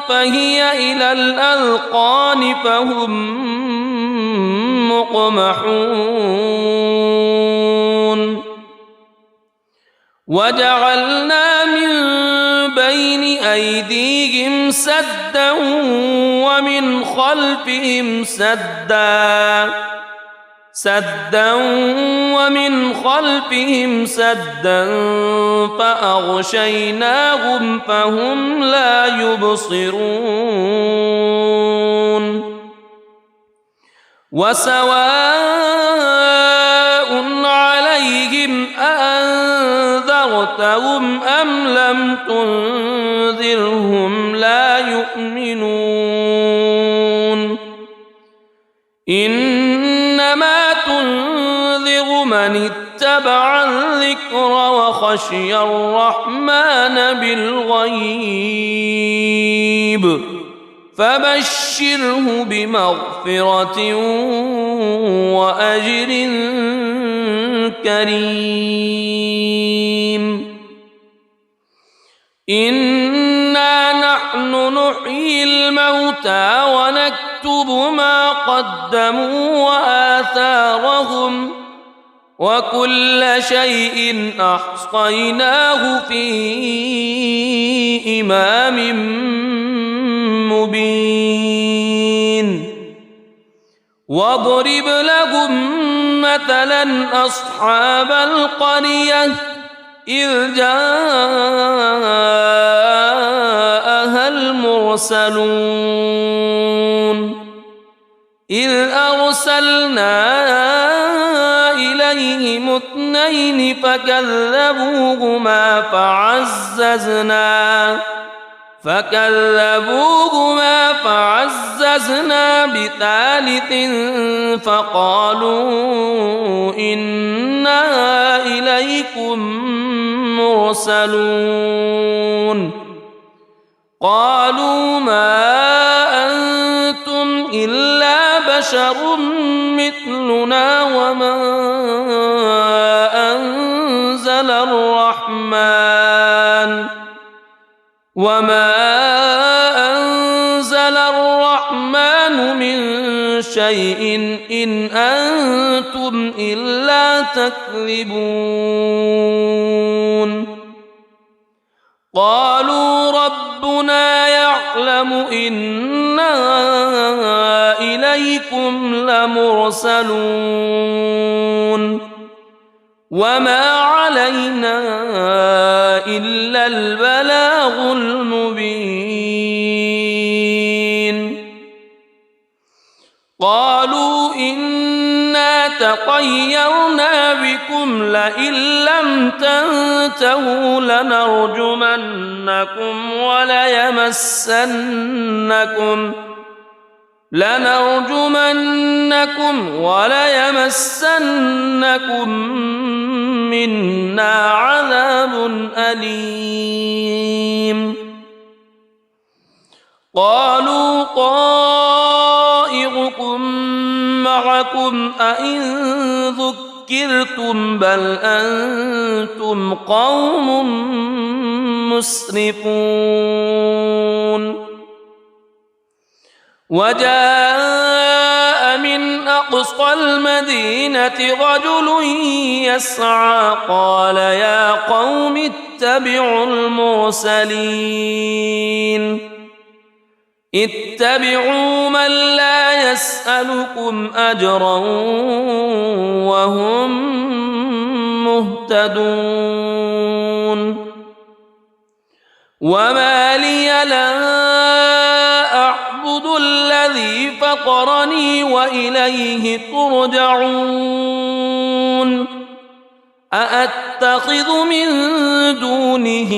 فهي إلى الأذقان فهم مقمحون وجعلنا من بين أيديهم سدا ومن خلفهم سدا فأغشيناهم فهم لا يبصرون وسواء عليهم أأنذرتهم أم لم تنذرهم لا يؤمنون إنما تنذر من اتبع الذكر وخشي الرحمن بالغيب فبشره بمغفرة وأجر كريم إنا نحن نحيي الموتى ونكتب ما قدموا وآثارهم وكل شيء أحصيناه في إمام مبين واضرب لهم مثلا أصحاب القرية إذ جاءها المرسلون إذ أرسلنا إليهم اثنين فكذبوهما فعززنا بثالث فقالوا إنا إليكم مرسلون قالوا ما أنتم إلا بشر مثلنا وما أنزل الرحمن من شيء إن أنتم إلا تكذبون قالوا ربنا يعلم يعلم إنا إليكم لمرسلون وما علينا إلا البلاغ المبين قالوا إنا تطيرنا بكم لئن لم تنتهوا لنرجمنكم وليمسنكم منا عذاب أليم قالوا طائركم معكم أئن ذكرتم بل أنتم قوم مسرفون وجاء من أقصى المدينة رجل يسعى قال يا قوم اتبعوا اتبعوا من لا يسألكم أجرا وهم مهتدون وما لي لا أعبد الذي فطرني وإليه ترجعون أأتخذ من دونه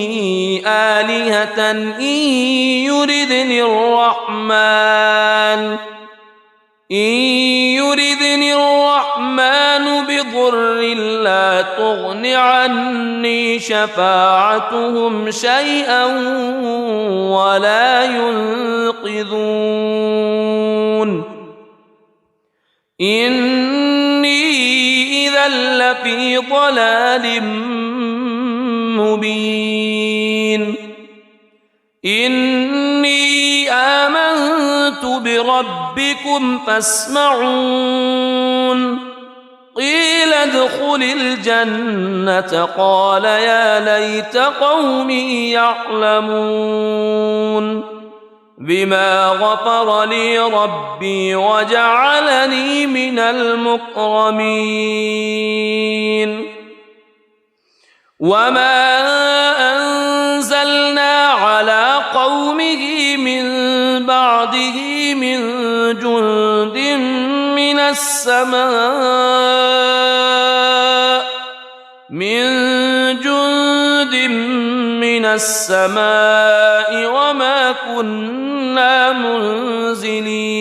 آلهة إن يردني الرحمن بضر لا تغن عني شفاعتهم شيئا ولا ينقذون إني إذا لفي ضلال مبين إني آمنت بربكم فاسمعون قيل ادخل الجنة قال يا ليت قومي يعلمون بما غفر لي ربي وجعلني من المكرمين وما أنزلنا على قومه من بعده من جند من السماء وما كنا منزلين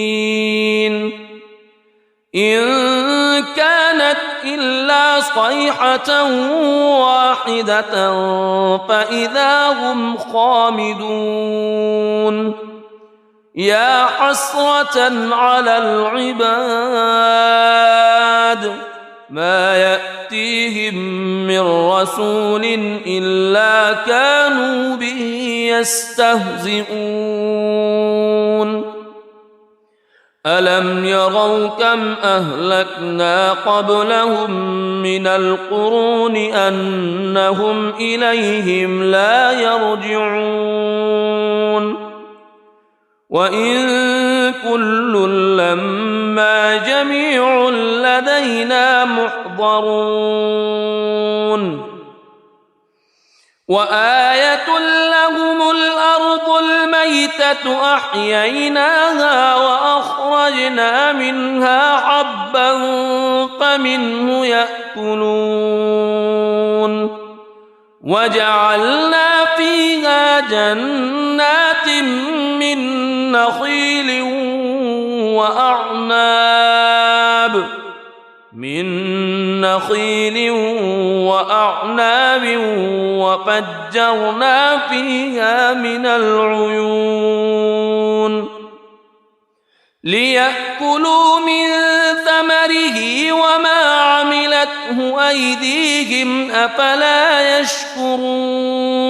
إن كانت إلا صيحة واحدة فإذا هم خامدون يا حسرة على العباد ما يأتيهم من رسول إلا كانوا به يستهزئون ألم يروا كم أهلكنا قبلهم من القرون أنهم إليهم لا يرجعون وإن كل لما جميع لدينا محضرون وآية لهم الأرض الميتة أحييناها وأخرجنا منها حبا فمنه يأكلون وجعلنا فيها جنات من نخيل وأعناب وفجرنا فيها من العيون ليأكلوا من ثمره وما عملته أيديهم أفلا يشكرون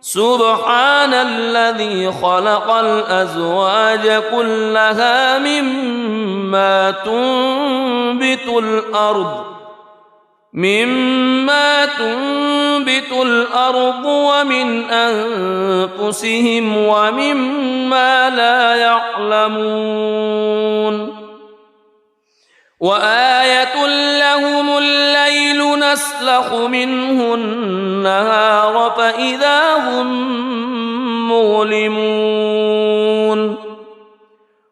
سبحان الذي خلق الأزواج كلها مما تنبت الأرض مما تنبت الأرض ومن أنفسهم ومما لا يعلمون وآية لهم الليل نسلخ منه النهار فإذا هم مظلمون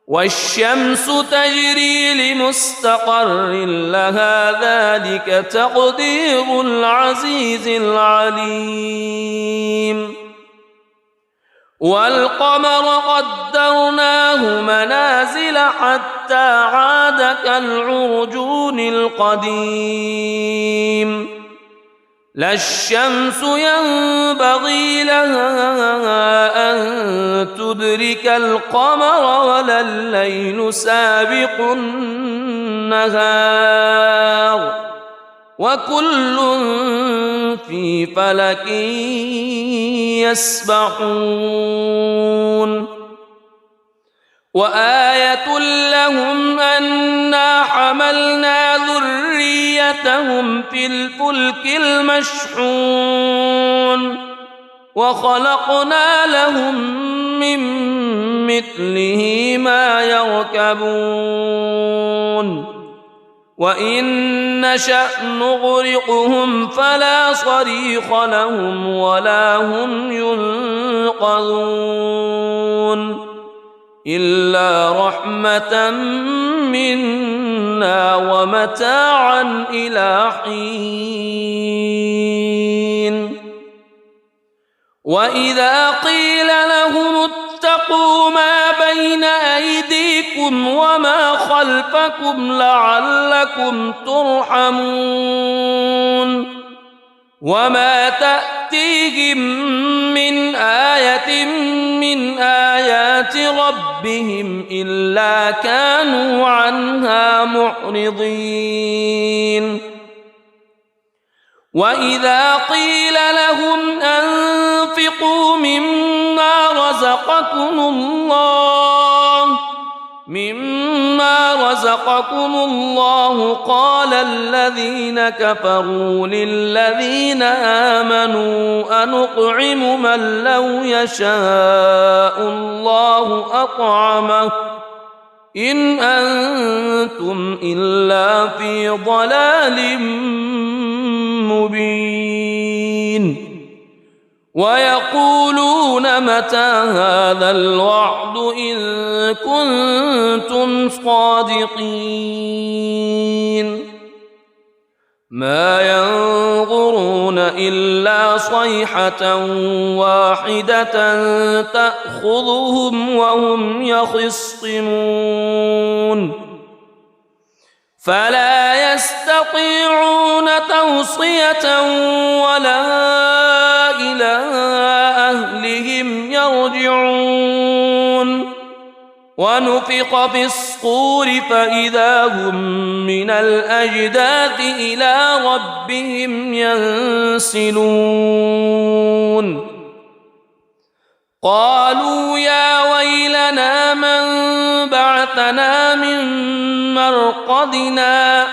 والشمس تجري لمستقر لها ذلك تقدير العزيز العليم والقمر قدرناه منازل حتى عاد كالعرجون القديم لا الشمس ينبغي لها أن تدرك القمر ولا الليل سابق النهار وكل في فلك يسبحون وآية لهم أنا حملنا ذريتهم في الفلك المشحون وخلقنا لهم من مثله ما يركبون وإن نشأ نغرقهم فلا صريخ لهم ولا هم ينقذون إلا رحمة منا ومتاعا إلى حين وإذا قيل لهم اتقوا ما بين أيديكم وما خلفكم لعلكم ترحمون وما تأتيهم من آية من آيات ربهم إلا كانوا عنها معرضين وإذا قيل لهم أنفقوا مما رزقكم الله قال الذين كفروا للذين آمنوا أنطعم من لو يشاء الله أطعمه إن أنتم إلا في ضلال مبين ويقولون متى هذا الوعد إن كنتم صادقين ما ينظرون إلا صيحة واحدة تأخذهم وهم يخصمون فلا يستطيعون توصية ولا إلى أهلهم يرجعون ونفخ في الصور فإذا هم من الأجداث إلى ربهم ينسلون قالوا يا ويلنا من بعثنا من مرقدنا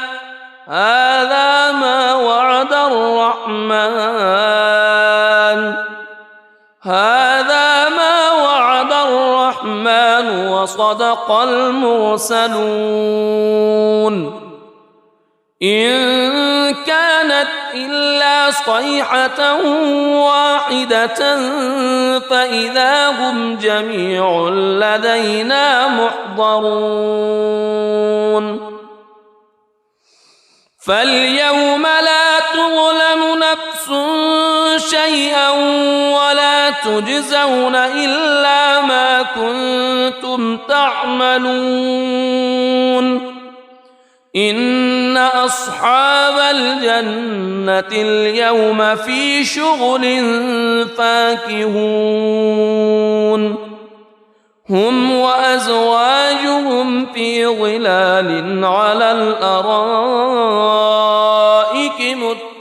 هذا ما وعد الرحمن وصدق المرسلون إن كانت إلا صيحة واحدة فإذا هم جميع لدينا محضرون فاليوم لا تظلم نفس شيئا ولا تجزون إلا ما كنتم تعملون إن أصحاب الجنة اليوم في شغل فاكهون هم وأزواجهم في ظلال على الأرائك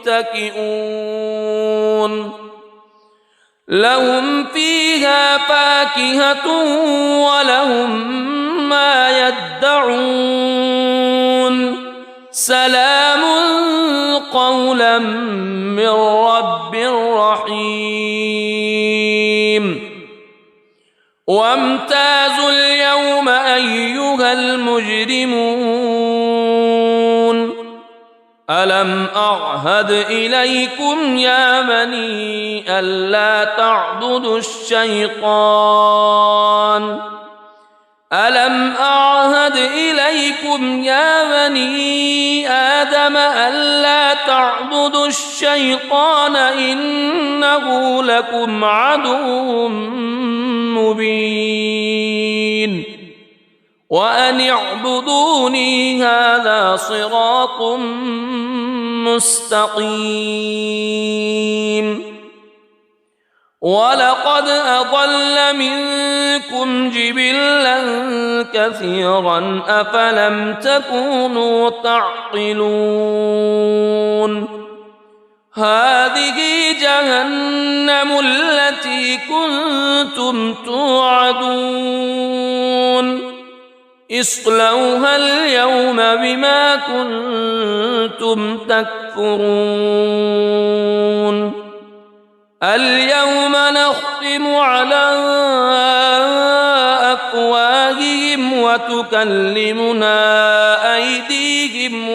متكئون لهم فيها فاكهة ولهم ما يدعون سلام قولا من رب رحيم وامتازوا اليوم أيها المجرمون ألم أعهد إليكم يا بني ألا تعبدوا الشيطان ألم أعهد إليكم يا بني آدم ألا تعبدوا الشيطان إنه لكم عدو مبين وأن اعبدوني هذا صراط مستقيم ولقد أضل منكم جبلا كثيرا أفلم تكونوا تعقلون هذه جهنم التي كنتم توعدون اصلوها اليوم بما كنتم تكفرون اليوم نختم على أفواههم وتكلمنا أيديهم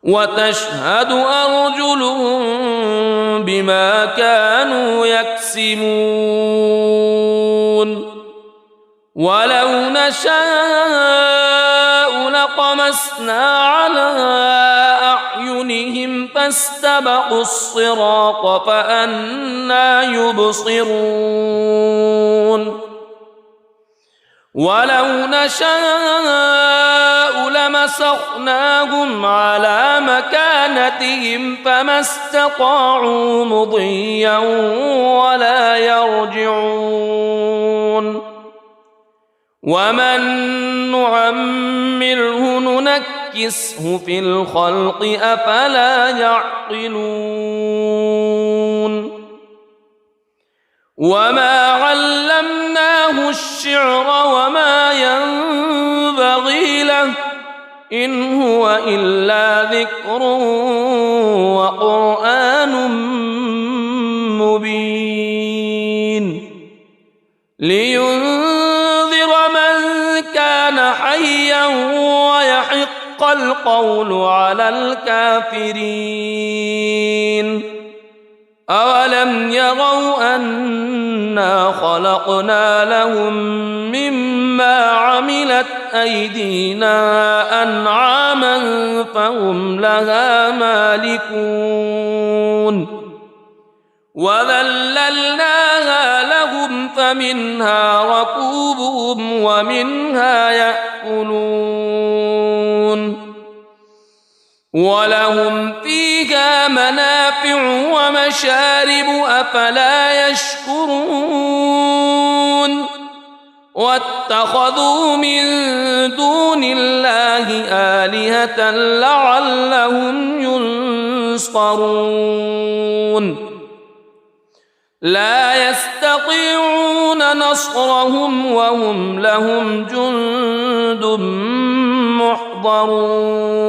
وتشهد أرجلهم بما كانوا يكسبون ولو نشاء لطمسنا على أعينهم فاستبقوا الصراط فأنى يبصرون ولو نشاء لمسخناهم على مكانتهم فما استطاعوا مضيا ولا يرجعون ومن نعمره ننكسه في الخلق أفلا يعقلون وما علمناه الشعر وما ينبغي له إن هو إلا ذكر وقرآن مبين لينذر من كان حيا ويحق القول على الكافرين أولم يروا أنا خلقنا لهم مما عملت أيدينا أنعاما فهم لها مالكون وذللناها لهم فمنها ركوبهم ومنها يأكلون ولهم فيها منافع ومشارب أفلا يشكرون واتخذوا من دون الله آلهة لعلهم ينصرون لا يستطيعون نصرهم وهم لهم جند محضرون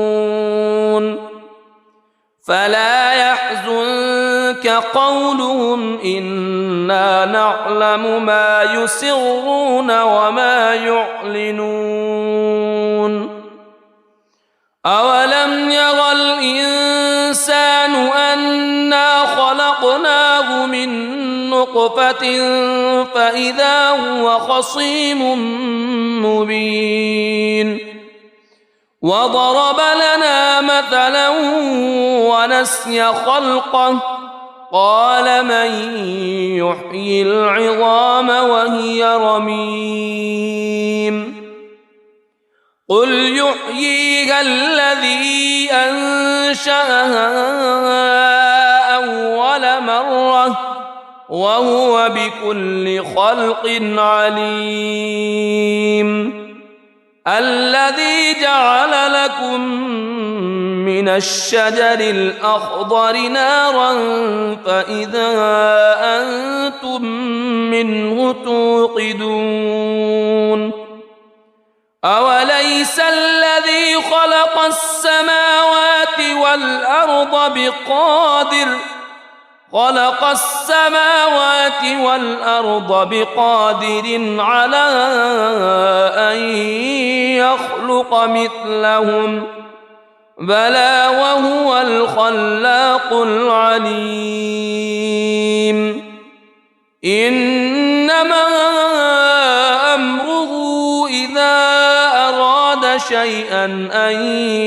فلا يحزنك قولهم إنا نعلم ما يسرون وما يعلنون أولم يرى الإنسان أنا خلقناه من نطفة فإذا هو خصيم مبين وضرب لنا مثلا ونسي خلقه قال من يحيي العظام وهي رميم قل يحييها الذي أنشأها أول مرة وهو بكل خلق عليم الذي جعل لكم من الشجر الأخضر نارا فإذا أنتم منه توقدون أوليس الذي خلق السماوات والأرض بقادر على أن يخلق مثلهم بلى وهو الخلاق العليم إنما أمره إذا أراد شيئا أن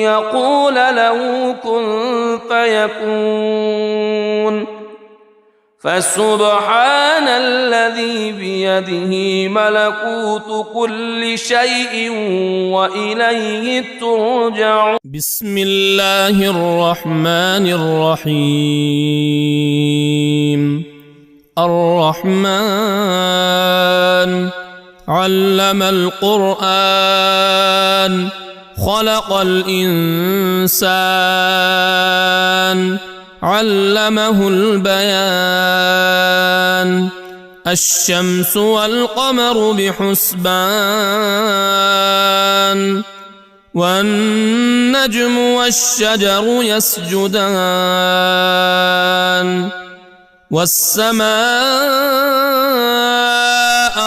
يقول له كن فيكون فسبحان الذي بيده ملكوت كل شيء وإليه ترجعون. بسم الله الرحمن الرحيم. الرحمن علم القرآن خلق الإنسان علمه البيان الشمس والقمر بحسبان والنجم والشجر يسجدان والسماء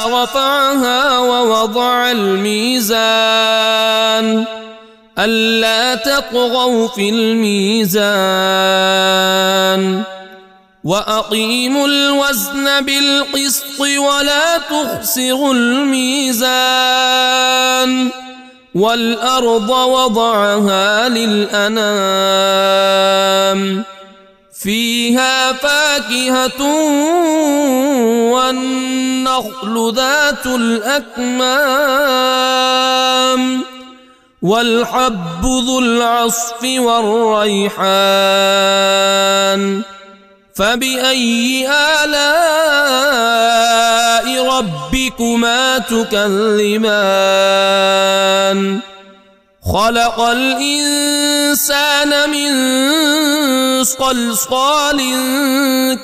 رفعها ووضع الميزان ألا تطغوا في الميزان وأقيموا الوزن بالقسط ولا تخسروا الميزان والأرض وضعها للأنام فيها فاكهة والنخل ذات الأكمام والحب ذو العصف والريحان فبأي آلاء ربكما تكذبان خلق الإنسان من صلصال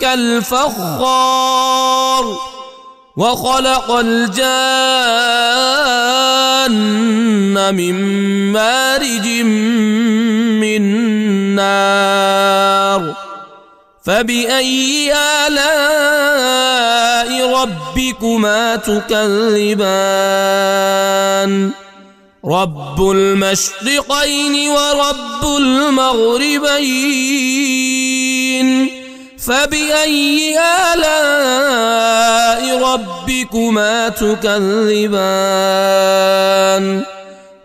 كالفخار وخلق الجان من مارج من نار فبأي آلاء ربكما تكذبان رب المشرقين ورب المغربين فبأي آلاء ربكما تكذبان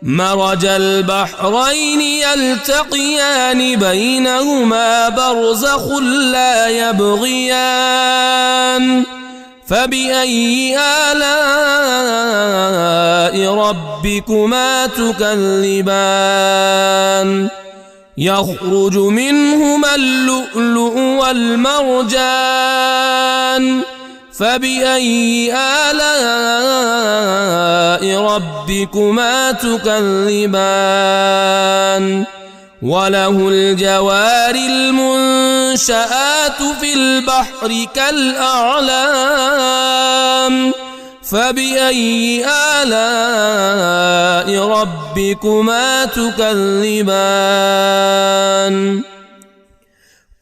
مرج البحرين يلتقيان بينهما برزخ لا يبغيان فبأي آلاء ربكما تكذبان يخرج منهما اللؤلؤ والمرجان فبأي آلاء ربكما تكذبان وله الجوار المنشآت في البحر كالأعلام فبأي آلاء ربكما تكذبان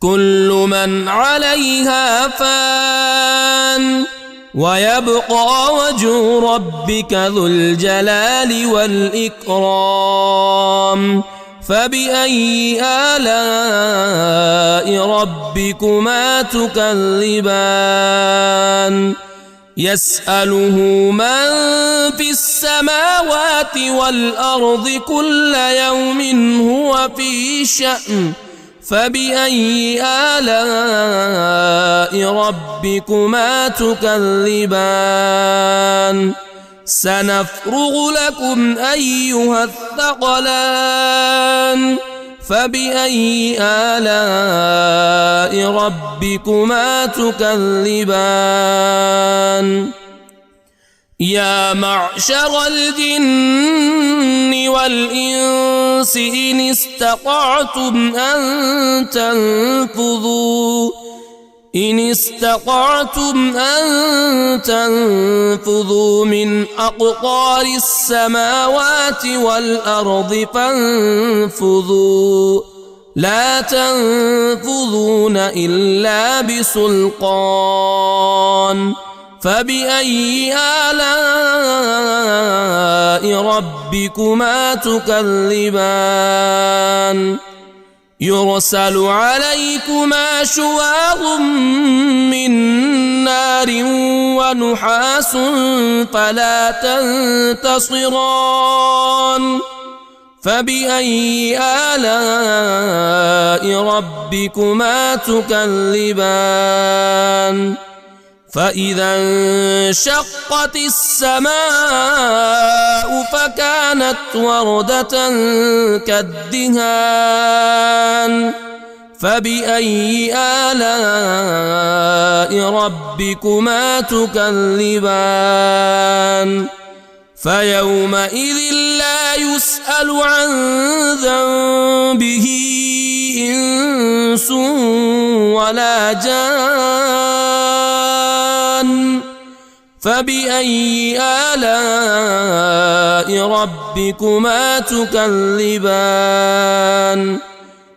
كل من عليها فان ويبقى وجه ربك ذو الجلال والإكرام فبأي آلاء ربكما تكذبان يسأله من في السماوات والأرض كل يوم هو في شأن فبأي آلاء ربكما تكذبان سنفرغ لكم أيها الثقلان فبأي آلاء ربكما تكذبان يا معشر الجن والإنس إن استطعتم أن إن استطعتم أن تنفذوا من أقطار السماوات والأرض فانفذوا لا تنفذون إلا بسلطان فبأي آلاء ربكما تكذبان يرسل عليكما شواظ من نار ونحاس فلا تنتصران فبأي آلاء ربكما تكذبان فإذا انشقت السماء فكانت وردة كالدهان فبأي آلاء ربكما تكذبان فيومئذ لا يسأل عن ذنبه إنس ولا جان فبأي آلاء ربكما تكذبان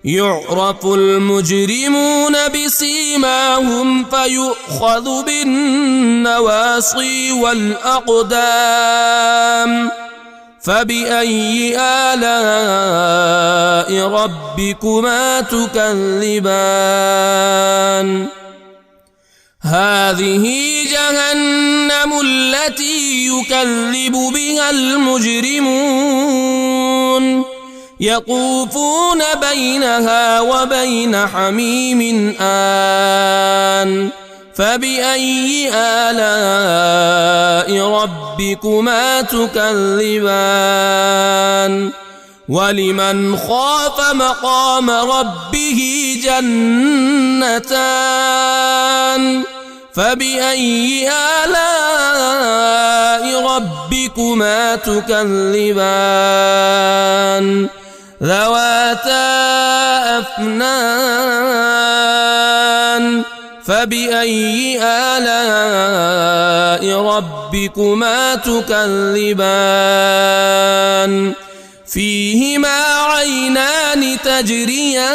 يعرف المجرمون بسيماهم فيؤخذ بالنواصي والأقدام فبأي آلاء ربكما تكذبان هذه جهنم التي يكذب بها المجرمون يطوفون بينها وبين حميم آن فبأي آلاء ربكما تكذبان ولمن خاف مقام ربه جنتان فبأي آلاء ربكما تكذبان ذواتا أفنان فبأي آلاء ربكما تكذبان فيهما عينان تجريان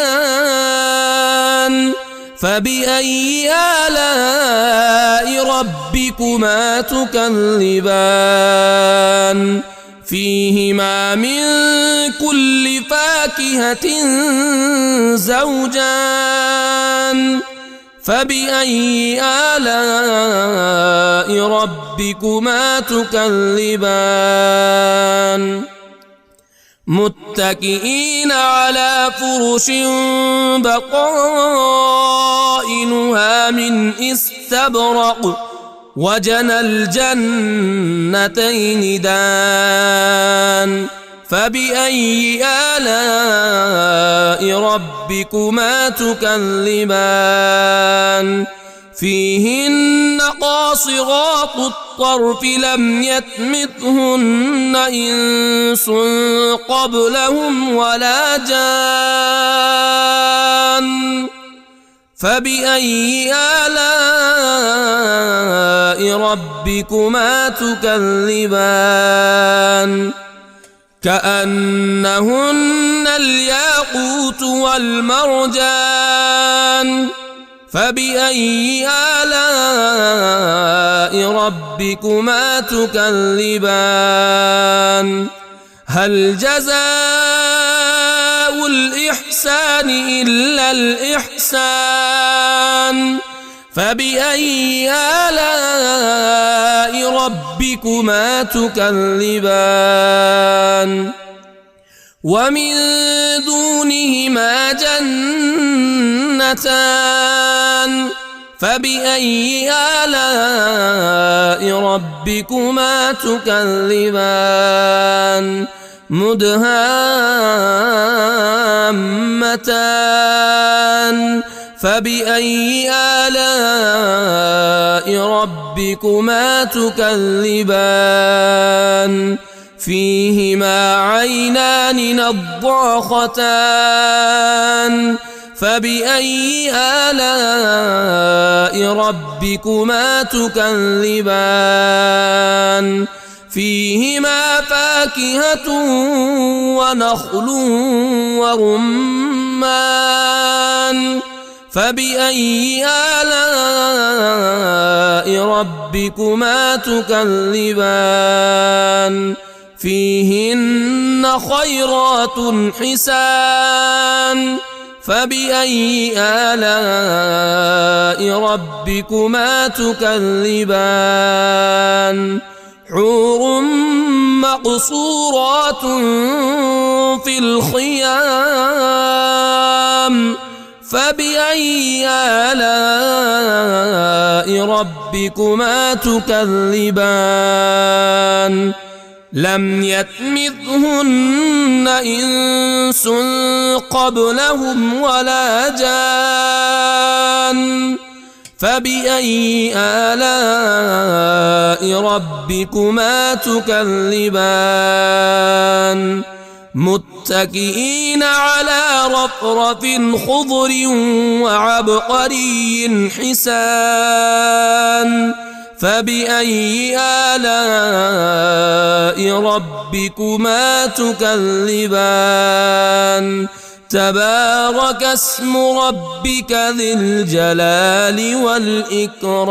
فبأي آلاء ربكما تكذبان فيهما من كل فاكهة زوجان فبأي آلاء ربكما تكذبان متكئين على فرش بطائنها من استبرق وجنى الجنتين دان فبأي آلاء ربكما تكذبان فيهن قاصرات الطرف لم يطمثهن إنس قبلهم ولا جان فبأي آلاء ربكما تكذبان كأنهن الياقوت والمرجان فبأي آلاء ربكما تكذبان هل جزاء الإحسان إلا الإحسان فبأي آلاء ربكما تكذبان ومن دونهما جنتان فبأي آلاء ربكما تكذبان مدهامتان فبأي آلاء ربكما تكذبان فيهما عينان نضاختان فبأي آلاء ربكما تكذبان فيهما فاكهة ونخل ورمان فبأي آلاء ربكما تكذبان فيهن خيرات حسان فبأي آلاء ربكما تكذبان حور مقصورات في الخيام فبأي آلاء ربكما تكذبان لم يطمثهن إنس قبلهم ولا جان فبأي آلاء ربكما تكذبان متكئين على رفرف خضر وعبقري حسان فبأي آلاء ربكما تكذبان تبارك اسم ربك ذي الجلال والإكرام.